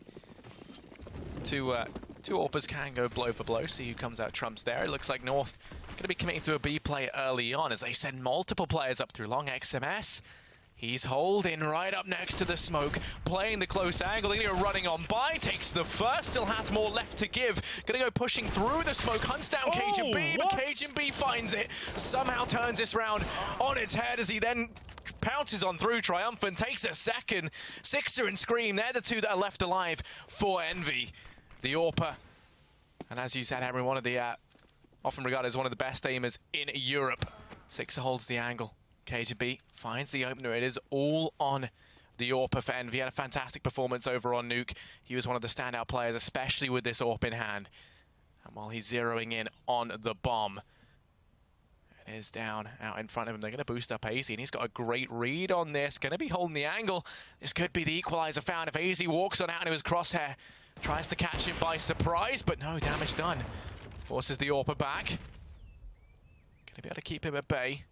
two AWPers can go blow for blow, see who comes out trumps there. It looks like North going to be committing to a B play early on as they send multiple players up through long XMS. He's holding right up next to the smoke, playing the close angle. They're going to go running on by, takes the first, still has more left to give. Going to go pushing through the smoke, hunts down Cbble, but Cbble finds it. Somehow turns this round on its head as he then pounces on through Triumphant, takes a second. Sixer and Scream, they're the two that are left alive for Envy. The AWPer, and as you said, Henry, one of the often regarded as one of the best aimers in Europe. Sixer holds the angle. Cbble finds the opener. It is all on the AWPer for Envy. He had a fantastic performance over on Nuke. He was one of the standout players, especially with this AWP in hand. And while he's zeroing in on the bomb, it is down out in front of him. They're going to boost up Azy, and he's got a great read on this. Going to be holding the angle. This could be the equalizer found if Azy walks on out into his crosshair. Tries to catch him by surprise, but no damage done. Forces the AWPer back. Gonna be able to keep him at bay.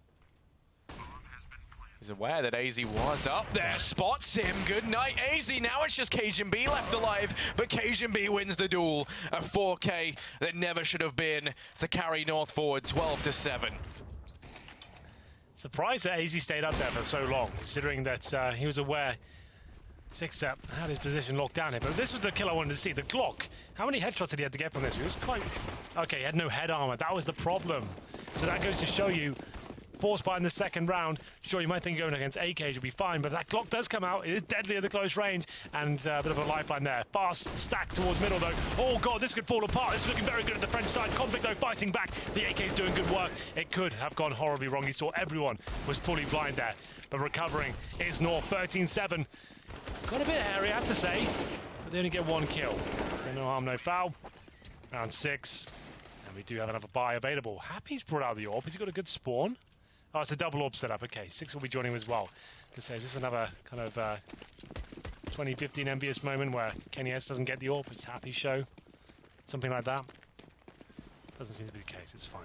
He's aware that Azy was up there, spots him. Good night, Azy. Now it's just Cbble left alive, but Cbble wins the duel. A 4K that never should have been to carry North forward 12-7. Surprised that Azy stayed up there for so long, considering that he was aware Sixer had his position locked down here, but this was the kill I wanted to see. The Glock. How many headshots did he have to get from this? It was quite... Okay, he had no head armor. That was the problem. So that goes to show you, force buy in the second round. Sure, you might think going against AK should be fine, but that Glock does come out. It is deadly at the close range, and a bit of a lifeline there. Fast stack towards middle, though. Oh, God, this could fall apart. This is looking very good at the French side. Conflict, though, fighting back. The AK's doing good work. It could have gone horribly wrong. You saw everyone was fully blind there, but recovering is North 13-7. Got a bit hairy, I have to say, but they only get one kill. So no harm, no foul. Round 6, and we do have another buy available. Happy's brought out the AWP. Has he got a good spawn? Oh, it's a double AWP setup. Okay, 6 will be joining him as well. To say, is this another kind of 2015 EnVyUs moment where Kenny S doesn't get the AWP? It's Happy's show, something like that. Doesn't seem to be the case. It's fine.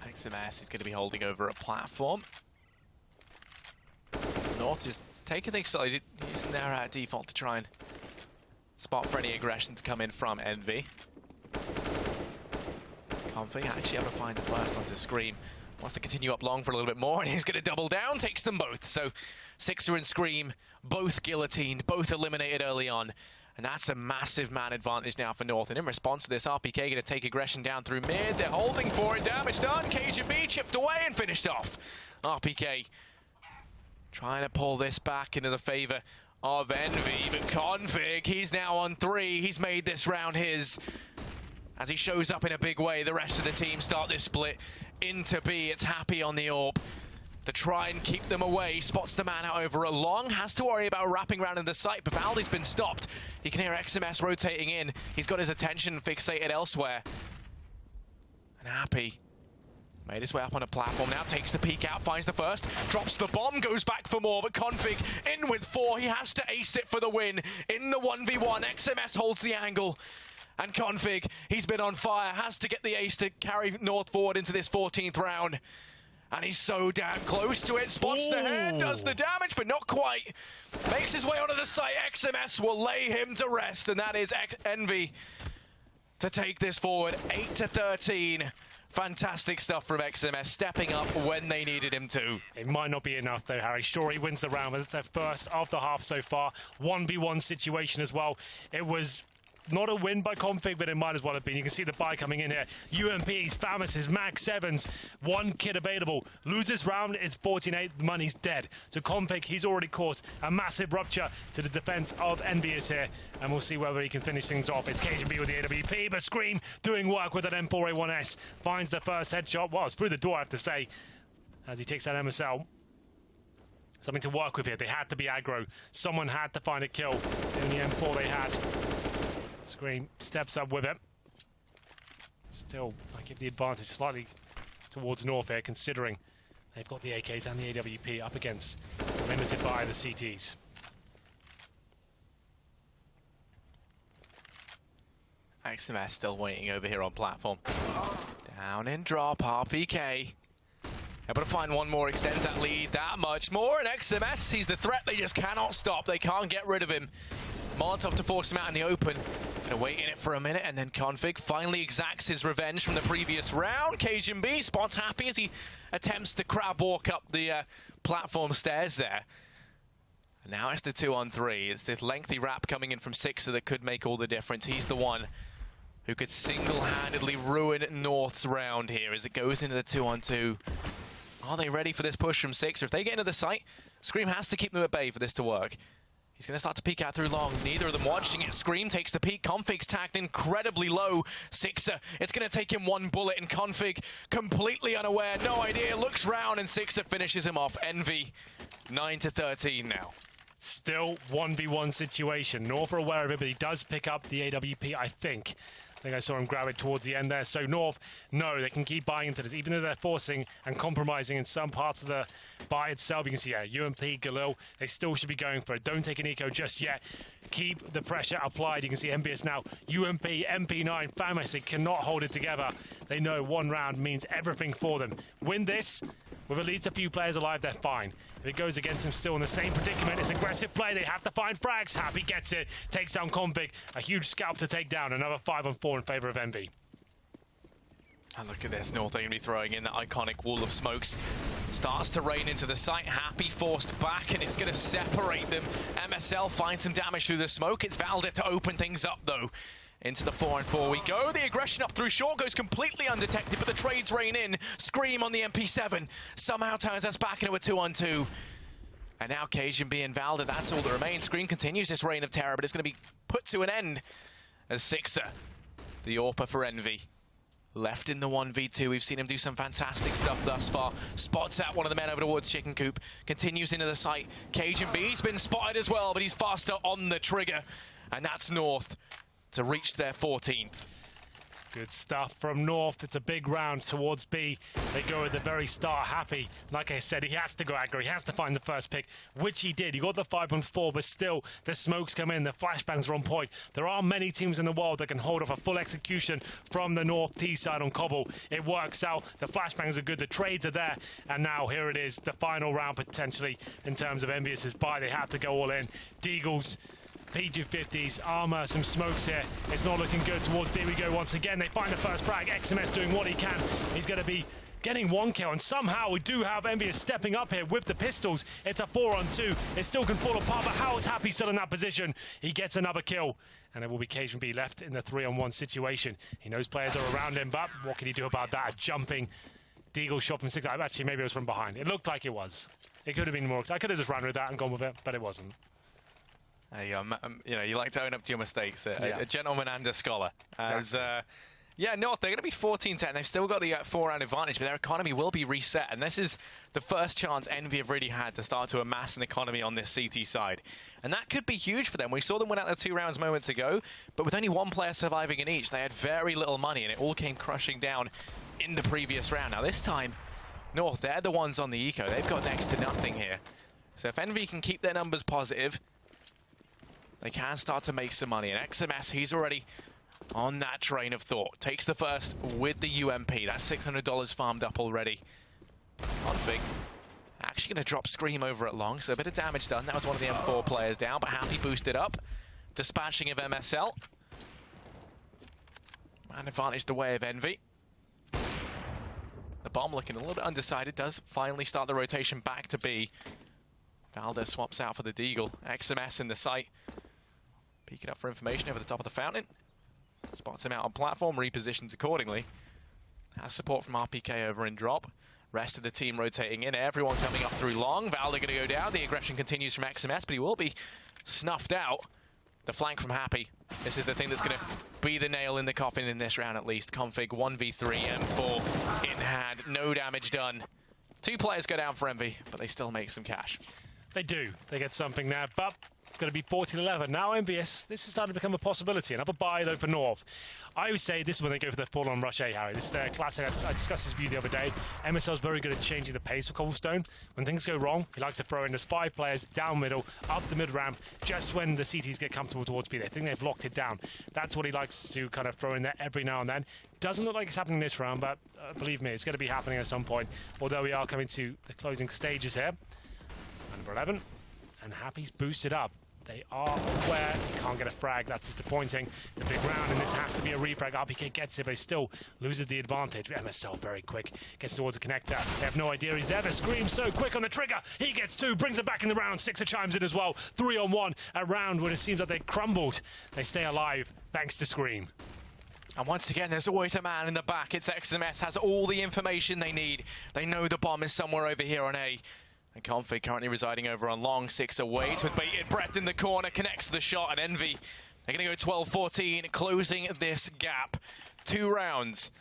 XMS is going to be holding over a platform. North just taking things slowly, using their default to try and spot for any aggression to come in from Envy. Comfy actually able to find the first onto Scream. Wants to continue up long for a little bit more, and he's going to double down, takes them both. So Sixer and Scream, both guillotined, both eliminated early on. And that's a massive man advantage now for North. And in response to this, RPK going to take aggression down through mid. They're holding for it. Damage done. Cbble chipped away and finished off. RPK trying to pull this back into the favor of Envy. But Config, he's now on 3. He's made this round his. As he shows up in a big way, the rest of the team start this split into B. It's Happy on the AWP to try and keep them away. Spots the man out over a long. Has to worry about wrapping around in the site, but Valdi's been stopped. He can hear XMS rotating in. He's got his attention fixated elsewhere. And Happy made his way up on a platform, now takes the peek out, finds the first, drops the bomb, goes back for more, but Config in with 4. He has to ace it for the win. In the 1v1, XMS holds the angle. And Config, he's been on fire, has to get the ace to carry North forward into this 14th round. And he's so damn close to it. Spots the head, does the damage, but not quite. Makes his way onto the site. XMS will lay him to rest, and that is Envy to take this forward. 8-13. Fantastic stuff from XMS, stepping up when they needed him to. It might not be enough though, Harry. Sure, he wins the round, but it's their first of the half so far. 1v1 situation as well. It was not a win by Config, but it might as well have been. You can see the buy coming in here. UMP's, Famous, Mag 7s, 1 kit available. Loses round, it's 14-8, the money's dead. So Config, he's already caused a massive rupture to the defense of EnVyUs here, and we'll see whether he can finish things off. It's Cbble with the AWP, but Scream doing work with an M4A1S. Finds the first headshot. Well, it's through the door, I have to say, as he takes that MSL. Something to work with here. They had to be aggro. Someone had to find a kill in the M4 they had. Scream steps up with it. Still, I give the advantage slightly towards North here, considering they've got the AKs and the AWP up against, limited by the CTs. XMS still waiting over here on platform. Down in drop, RPK. Able to find one more, extends that lead that much more, and XMS sees the threat. They just cannot stop. They can't get rid of him. Molotov to force him out in the open. Gonna wait in it for a minute, and then Config finally exacts his revenge from the previous round. Cbble spots Happy as he attempts to crab walk up the platform stairs there. And now it's the 2-on-3. It's this lengthy wrap coming in from Sixer that could make all the difference. He's the one who could single-handedly ruin North's round here as it goes into the 2-on-2. Are they ready for this push from Sixer? If they get into the site, Scream has to keep them at bay for this to work. He's going to start to peek out through long. Neither of them watching it. Scream takes the peek. Config's tagged incredibly low. Sixer, it's going to take him 1 bullet, and Config, completely unaware, no idea, looks round, and Sixer finishes him off. Envy, 9-13 now. Still 1v1 situation. North are aware of it, but he does pick up the AWP, I think. I think I saw him grab it towards the end there. So North, no, they can keep buying into this, even though they're forcing and compromising in some parts of the buy itself. You can see, yeah, UMP, Galil, they still should be going for it. Don't take an eco just yet. Keep the pressure applied. You can see EnVyUs now, UMP, MP9, Famous, they cannot hold it together. They know 1 round means everything for them. Win this, with at least a few players alive, they're fine. If it goes against them still in the same predicament, it's aggressive play. They have to find frags. Happy gets it, takes down Config. A huge scalp to take down. Another 5-on-4 in favor of Envy. And look at this, North are going to be throwing in that iconic wall of smokes. Starts to rain into the site. Happy forced back, and it's going to separate them. MSL finds some damage through the smoke. It's Valde to open things up, though. Into the 4-on-4 we go. The aggression up through short goes completely undetected, but the trades rain in. Scream on the MP7 somehow turns us back into a 2-on-2. And now Cbble and Valde, that's all that remains. Scream continues this reign of terror, but it's going to be put to an end as Sixer, the AWPer for Envy, left in the 1v2. We've seen him do some fantastic stuff thus far. Spots out one of the men over towards Chicken Coop. Continues into the site. Cble's been spotted as well, but he's faster on the trigger. And that's North to reach their 14th. Good stuff from North. It's a big round towards B. They go at the very start. Happy, like I said, he has to go aggro. He has to find the first pick, which he did. He got the 5-on-4, but still, the smokes come in. The flashbangs are on point. There are many teams in the world that can hold off a full execution from the North T side on Cbble. It works out. The flashbangs are good. The trades are there. And now here it is, the final round potentially in terms of EnVyUs' buy. They have to go all in. Deagles, P250s, armor, some smokes here. It's not looking good towards B. We go once again. They find the first frag. XMS doing what he can. He's going to be getting 1 kill, and somehow we do have EnVyUs stepping up here with the pistols. It's a 4-on-2. It still can fall apart, but how is Happy still in that position? He gets another kill, and it will be Cbble left in the 3-on-1 situation. He knows players are around him, but what can he do about that? A jumping Deagle shot from 6. Actually, maybe it was from behind. It looked like it was. It could have been more. I could have just ran with that and gone with it, but it wasn't. You know, you like to own up to your mistakes. Yeah. A gentleman and a scholar. As exactly. Yeah, North, they're going to be 14-10. They've still got the 4-round advantage, but their economy will be reset. And this is the first chance Envy have really had to start to amass an economy on this CT side. And that could be huge for them. We saw them win out their 2 rounds moments ago, but with only 1 player surviving in each, they had very little money, and it all came crushing down in the previous round. Now this time, North, they're the ones on the eco. They've got next to nothing here. So if Envy can keep their numbers positive, they can start to make some money. And XMS, he's already on that train of thought. Takes the first with the UMP. That's $600 farmed up already. Config actually going to drop Scream over at long, so a bit of damage done. That was one of the M4 players down, but Happy boosted up. Dispatching of MSL. Man advantage the way of Envy. The bomb looking a little bit undecided, does finally start the rotation back to B. Valda swaps out for the Deagle. XMS in the site. Peeking up for information over the top of the fountain. Spots him out on platform, repositions accordingly. Has support from RPK over in drop. Rest of the team rotating in. Everyone coming up through long. Valda going to go down. The aggression continues from XMS, but he will be snuffed out. The flank from Happy. This is the thing that's going to be the nail in the coffin in this round at least. Config 1v3, M4 in hand. No damage done. 2 players go down for Envy, but they still make some cash. They do. They get something there, but it's going to be 14-11. Now EnVyUs, this is starting to become a possibility. Another buy, though, for North. I always say this is when they go for their full-on rush A, Harry. This is their classic. I discussed this view the other day. MSL is very good at changing the pace of Cobblestone. When things go wrong, he likes to throw in those 5 players down middle, up the mid-ramp, just when the CTs get comfortable towards B. They think they've locked it down. That's what he likes to kind of throw in there every now and then. Doesn't look like it's happening this round, but believe me, it's going to be happening at some point. Although we are coming to the closing stages here. Number 11, and Happy's boosted up. They are aware he can't get a frag. That's disappointing. It's a big round, and this has to be a refrag. RPK gets it, but he still loses the advantage. MSL very quick. Gets towards the connector. They have no idea he's there. The Scream so quick on the trigger. He gets 2, brings it back in the round. Sixer chimes in as well. 3-on-1. A round where it seems like they crumbled. They stay alive thanks to Scream. And once again, there's always a man in the back. It's XMS, has all the information they need. They know the bomb is somewhere over here on A. And Config currently residing over on long. 6 away with baited breath in the corner. Connects to the shot, and Envy, they're going to go 12-14, closing this gap. 2 rounds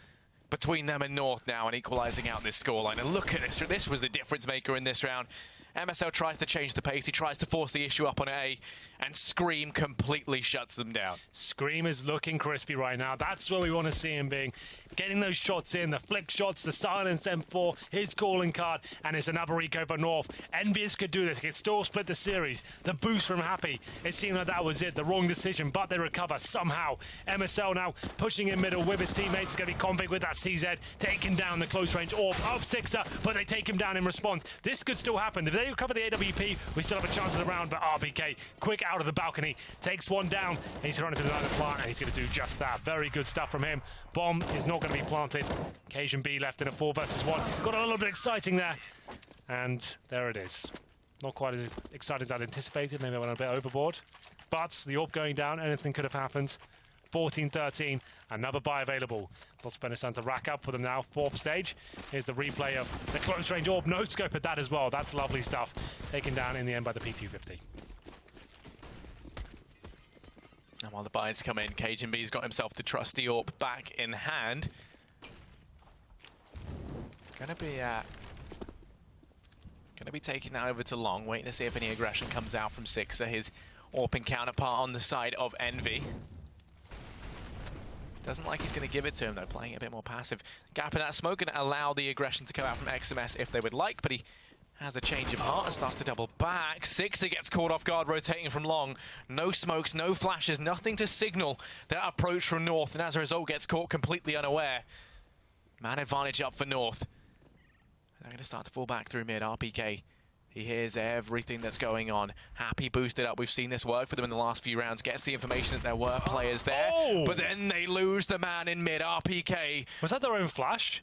between them and North now, and equalizing out this scoreline. And look at this. This was the difference maker in this round. MSL tries to change the pace. He tries to force the issue up on A, and Scream completely shuts them down. Scream is looking crispy right now. That's where we want to see him being. Getting those shots in, the flick shots, the silence M4, his calling card, and it's another eco for North. EnVyUs could do this. He could still split the series. The boost from Happy, it seemed like that was it. The wrong decision, but they recover somehow. MSL now pushing in middle with his teammates. It's going to be Config with that CZ, taking down the close range orb of Sixer, but they take him down in response. This could still happen. If they recover the AWP, we still have a chance of the round, but RPK, quick out of the balcony, takes one down, and he's running to the other plant, and he's going to do just that. Very good stuff from him. Bomb is not going to be planted. Cajun B left in a 4 versus 1. Got a little bit exciting there. And there it is. Not quite as exciting as I'd anticipated. Maybe I went a bit overboard. But the AWP going down, anything could have happened. 14-13, another buy available. Lots of to rack up for them now. 4th stage. Here's the replay of the close range AWP. No scope at that as well. That's lovely stuff. Taken down in the end by the P250. And while the buys come in, Cajun B's got himself the trusty AWP back in hand. Gonna be taking that over to long, waiting to see if any aggression comes out from Sixer, his AWPing counterpart on the side of Envy. Doesn't like he's going to give it to him, though, playing it a bit more passive. Gap in that smoke going to allow the aggression to come out from XMS if they would like, but he has a change of heart and starts to double back. Sixer gets caught off guard, rotating from long. No smokes, no flashes, nothing to signal that approach from North, and as a result gets caught completely unaware. Man advantage up for North. They're going to start to fall back through mid. RPK, he hears everything that's going on. Happy boosted up. We've seen this work for them in the last few rounds. Gets the information that there were players there. Oh. But then they lose the man in mid. RPK. Was that their own flash?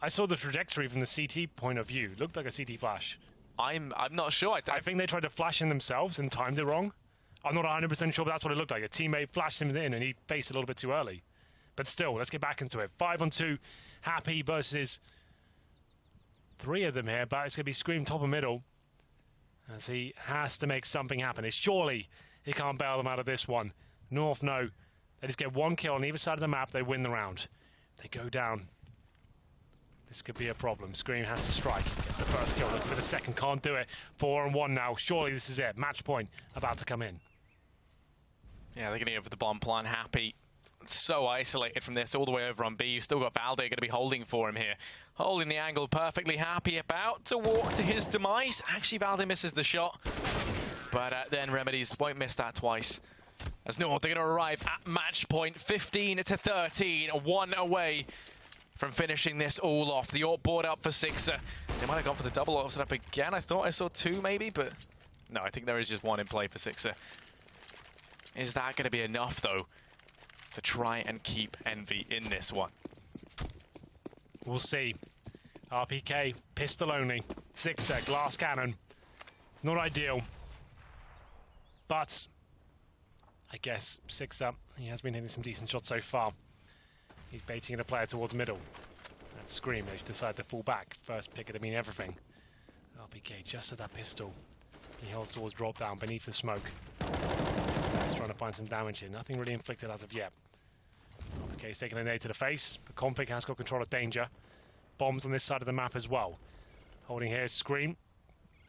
I saw the trajectory from the CT point of view. Looked like a CT flash. I'm not sure. I think they tried to flash in themselves and timed it wrong. I'm not 100% sure, but that's what it looked like. A teammate flashed him in and he faced a little bit too early. But still, let's get back into it. 5-on-2. Happy versus 3 of them here, but it's going to be Scream top and middle as he has to make something happen. Surely he can't bail them out of this one. North, no. They just get one kill on either side of the map, they win the round. They go down. This could be a problem. Scream has to strike. Gets the first kill, looking for the second, can't do it. 4-on-1 now. Surely this is it. Match point about to come in. Yeah, they're going to go for the bomb plant. Happy. So isolated from this all the way over on B. You've still got Valde going to be holding for him here. Holding the angle perfectly. Happy about to walk to his demise. Actually, Valde misses the shot. But then Remedies won't miss that twice. As North, they're going to arrive at match point. 15-13. 1 away from finishing this all off. The AWP board up for Sixer. They might have gone for the double AWP setup again. I thought I saw 2 maybe, but no, I think there is just 1 in play for Sixer. Is that going to be enough, though, to try and keep Envy in this one? We'll see. RPK, pistol only. Sixer, glass cannon. It's not ideal. But I guess Sixer, he has been hitting some decent shots so far. He's baiting a player towards middle. And Scream, they decide to fall back. First pick would mean everything. RPK just at that pistol. He holds towards drop down beneath the smoke. He's trying to find some damage here. Nothing really inflicted as of yet. RPK is taking a nade to the face. But Config has got control of danger. Bombs on this side of the map as well. Holding here is Scream.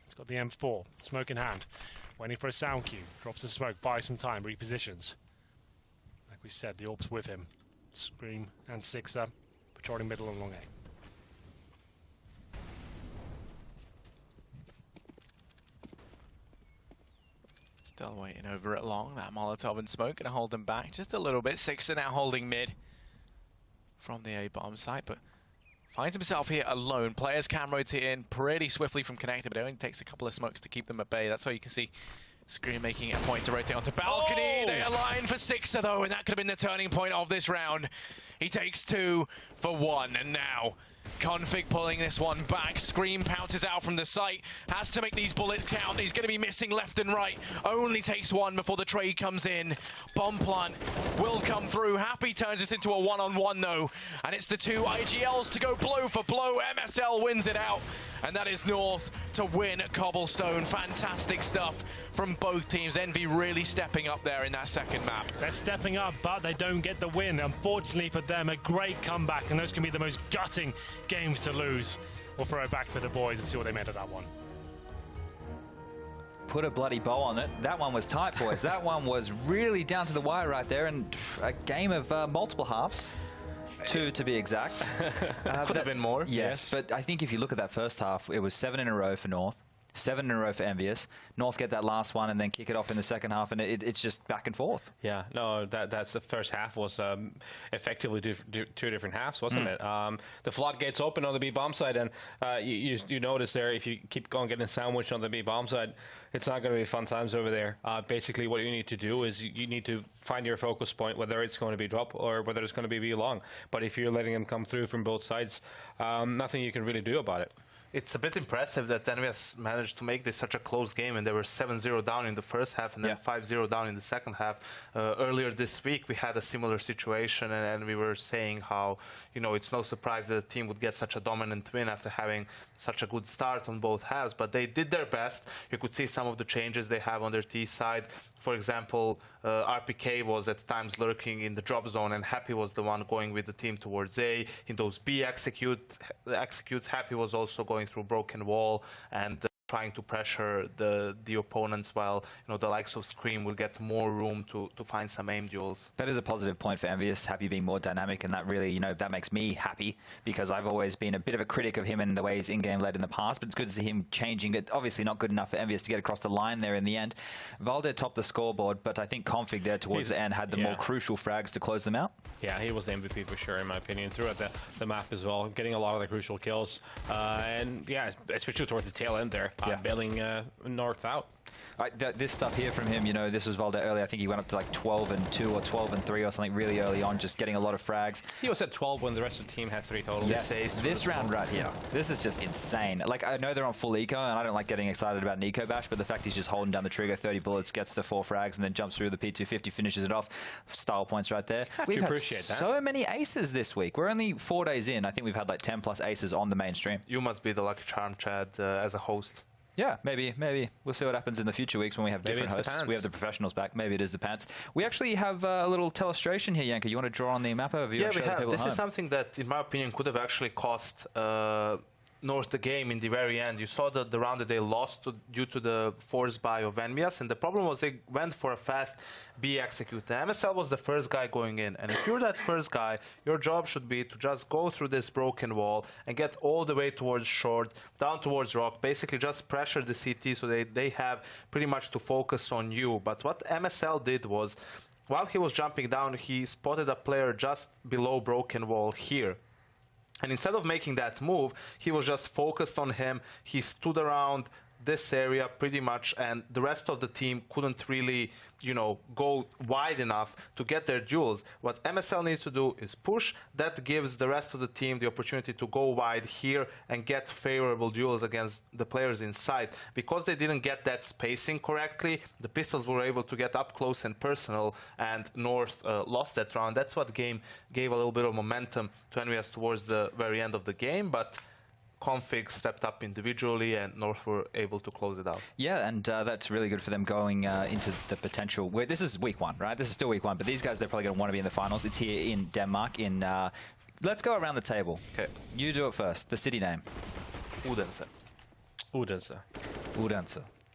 He's got the M4. Smoke in hand. Waiting for a sound cue. Drops the smoke. Buys some time. Repositions. Like we said, the AWP's with him. Scream and Sixer patrolling middle and long A. Still waiting over at long. That Molotov and smoke going to hold them back just a little bit. Sixer now holding mid from the A bomb site, but finds himself here alone. Players can rotate in pretty swiftly from connector, but it only takes a couple of smokes to keep them at bay. That's all you can see. Scream making it a point to rotate onto balcony. They align for Sixer, though, and that could have been the turning point of this round. He takes 2 for 1, and now Config pulling this one back. Scream pounces out from the site. Has to make these bullets count. He's going to be missing left and right. Only takes 1 before the trade comes in. Bomb plant will come through. Happy turns this into a 1-on-1, though. And it's the 2 IGLs to go blow for blow. MSL wins it out. And that is North to win Cobblestone. Fantastic stuff from both teams. Envy really stepping up there in that second map. They're stepping up, but they don't get the win. Unfortunately for them, a great comeback, and those can be the most gutting games to lose. We'll throw it back to the boys and see what they made of that one. Put a bloody bow on it. That one was tight, boys. That one was really down to the wire right there, and a game of multiple halves. 2 to be exact. Could have been more. Yes, but I think if you look at that first half, it was 7 in a row for North, 7 in a row for EnVyUs. North get that last one and then kick it off in the second half, and it's just back and forth. Yeah, no, that's the first half was effectively 2 different halves, wasn't it? The floodgates open on the B bomb side, and you notice there, if you keep on getting sandwiched on the B bomb side, it's not going to be fun times over there. Basically, what you need to do is you need to find your focus point, whether it's going to be drop or whether it's going to be B long. But if you're letting them come through from both sides, nothing you can really do about it. It's a bit impressive that EnVyUs managed to make this such a close game, and they were 7-0 down in the first half and then 5-0 down in the second half. Earlier this week, we had a similar situation, and we were saying how, it's no surprise that a team would get such a dominant win after having such a good start on both halves, but they did their best. You could see some of the changes they have on their T side. For example, RPK was at times lurking in the drop zone, and Happy was the one going with the team towards A. In those B executes, Happy was also going through broken wall and trying to pressure the opponents, while the likes of Scream will get more room to find some aim duels. That is a positive point for EnVyUs, Happy being more dynamic, and that really, that makes me happy, because I've always been a bit of a critic of him and the way he's in-game led in the past, but it's good to see him changing it. Obviously not good enough for EnVyUs to get across the line there in the end. Valde topped the scoreboard, but I think Config there towards the end had the more crucial frags to close them out. Yeah, he was the MVP for sure, in my opinion, throughout the map as well, getting a lot of the crucial kills. And yeah, especially towards the tail end there, bailing North out. This stuff here from him, this was Valde earlier. I think he went up to like 12-2 or 12-3 or something really early on, just getting a lot of frags. He was at 12 when the rest of the team had 3 total. Yes, this round right here, this is just insane. Like, I know they're on full eco, and I don't like getting excited about an eco bash, but the fact he's just holding down the trigger, 30 bullets, gets the 4 frags, and then jumps through the P250, finishes it off. Style points right there. We've had so many aces this week. We're only 4 days in. I think we've had like 10+ aces on the mainstream. You must be the lucky charm, Chad, as a host. Yeah, maybe. We'll see what happens in the future weeks when we have different hosts. We have the professionals back. Maybe it is the pants. We actually have a little telestration here, Yanka. You want to draw on the map overview? Yeah, we have. This is something that, in my opinion, could have actually cost North the game in the very end. You saw the round that they lost due to the force buy of EnVyUs, and the problem was they went for a fast B execute. The MSL was the first guy going in, and if you're that first guy, your job should be to just go through this broken wall and get all the way towards short, down towards rock, basically just pressure the CT so they have pretty much to focus on you. But what MSL did was, while he was jumping down, he spotted a player just below broken wall here. And instead of making that move, he was just focused on him. He stood around this area pretty much, and the rest of the team couldn't really, go wide enough to get their duels. What MSL needs to do is push. That gives the rest of the team the opportunity to go wide here and get favorable duels against the players inside. Because they didn't get that spacing correctly, the Pistols were able to get up close and personal, and North lost that round. That's what gave a little bit of momentum to EnVyUs towards the very end of the game, but Config stepped up individually, and North were able to close it out. Yeah, and that's really good for them going into the potential. This is week 1, right? This is still week 1, but these guys, they're probably going to want to be in the finals. It's here in Denmark. Let's go around the table. Okay. You do it first. The city name. Odense. Odense.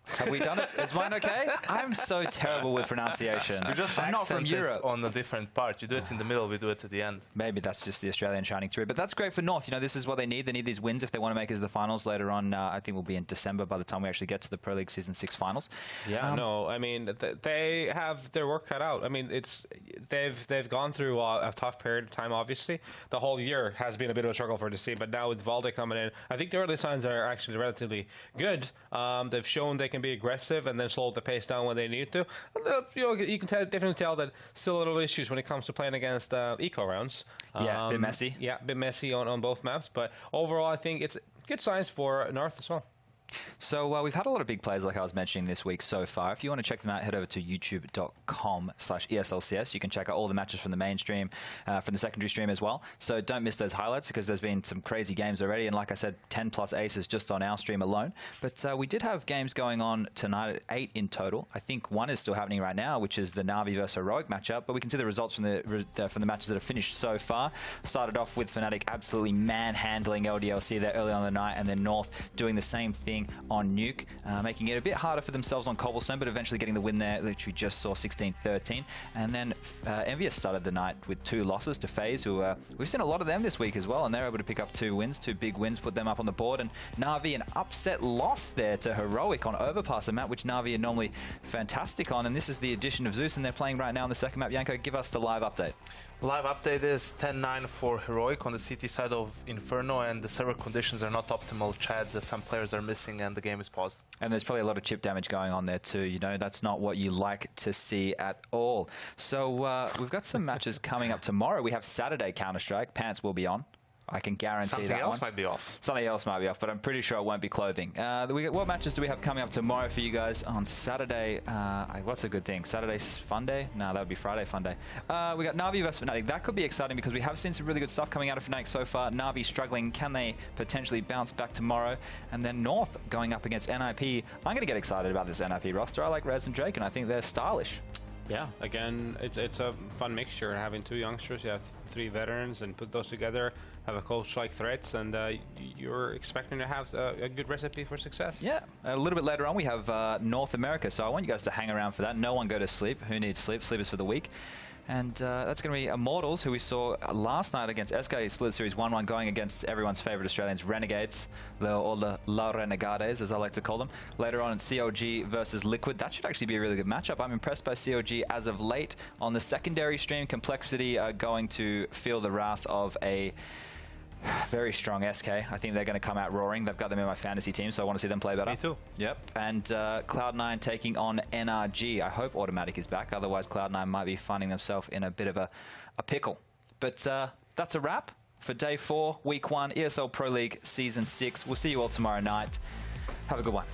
Have we done it? Is mine okay? I'm so terrible with pronunciation. You just I'm not from Europe. on a different part. You do it in the middle, we do it at the end. Maybe that's just the Australian shining through. But that's great for North. This is what they need. They need these wins if they want to make it to the finals later on. I think we'll be in December by the time we actually get to the Pro League Season 6 finals. Yeah, they have their work cut out. They've gone through a tough period of time, obviously. The whole year has been a bit of a struggle for the team, but now with Valde coming in, I think the early signs are actually relatively good. They've shown they can be aggressive and then slow the pace down when they need to. You can definitely tell that still a little issues when it comes to playing against eco rounds. Yeah, a bit messy. Yeah, a bit messy on both maps, but overall I think it's good signs for North as well. So we've had a lot of big plays, like I was mentioning, this week so far. If you want to check them out, head over to youtube.com/ESLCS. You can check out all the matches from the main stream, from the secondary stream as well. So don't miss those highlights, because there's been some crazy games already. And like I said, 10+ aces just on our stream alone. But we did have games going on tonight at 8 in total. I think one is still happening right now, which is the Na'Vi versus Heroic matchup. But we can see the results from the matches that have finished so far. Started off with Fnatic absolutely manhandling LDLC there early on in the night, and then North doing the same thing on Nuke, making it a bit harder for themselves on Cobblestone, but eventually getting the win there, which we just saw 16-13. And then EnVyUs started the night with 2 losses to FaZe, who we've seen a lot of them this week as well, and they're able to pick up 2 wins, 2 big wins, put them up on the board. And Na'Vi, an upset loss there to Heroic on Overpass, a map which Na'Vi are normally fantastic on. And this is the addition of Zeus, and they're playing right now on the second map. Yanko, give us the live update. Live update is 10-9 for Heroic on the CT side of Inferno, and the server conditions are not optimal. Chad, some players are missing, and the game is paused. And there's probably a lot of chip damage going on there too. That's not what you like to see at all. So we've got some matches coming up tomorrow. We have Saturday Counter-Strike. Pants will be on. I can guarantee Something that else one. might be off. Something else might be off, but I'm pretty sure it won't be clothing. What matches do we have coming up tomorrow for you guys on Saturday? What's a good thing? Saturday's fun day? No, that would be Friday fun day. We got Na'Vi versus Fnatic. That could be exciting because we have seen some really good stuff coming out of Fnatic so far. Na'Vi struggling. Can they potentially bounce back tomorrow? And then North going up against NIP. I'm going to get excited about this NIP roster. I like Rez and Drake, and I think they're stylish. Yeah, again, it's a fun mixture. Having 2 youngsters, you have 3 veterans, and put those together, have a coach like threats, and you're expecting to have a good recipe for success. Yeah, a little bit later on we have North America, so I want you guys to hang around for that. No one go to sleep. Who needs sleep? Sleep is for the weak. And that's going to be Immortals, who we saw last night against SK Split Series 1-1, going against everyone's favorite Australians, Renegades, or the La Renegades, as I like to call them. Later on in COG versus Liquid. That should actually be a really good matchup. I'm impressed by COG as of late. On the secondary stream, Complexity are going to feel the wrath of a very strong SK. I think they're going to come out roaring. They've got them in my fantasy team, so I want to see them play better. Me too. Yep. And Cloud9 taking on NRG. I hope Automatic is back. Otherwise, Cloud9 might be finding themselves in a bit of a pickle. But that's a wrap for Day 4, Week 1, ESL Pro League Season 6. We'll see you all tomorrow night. Have a good one.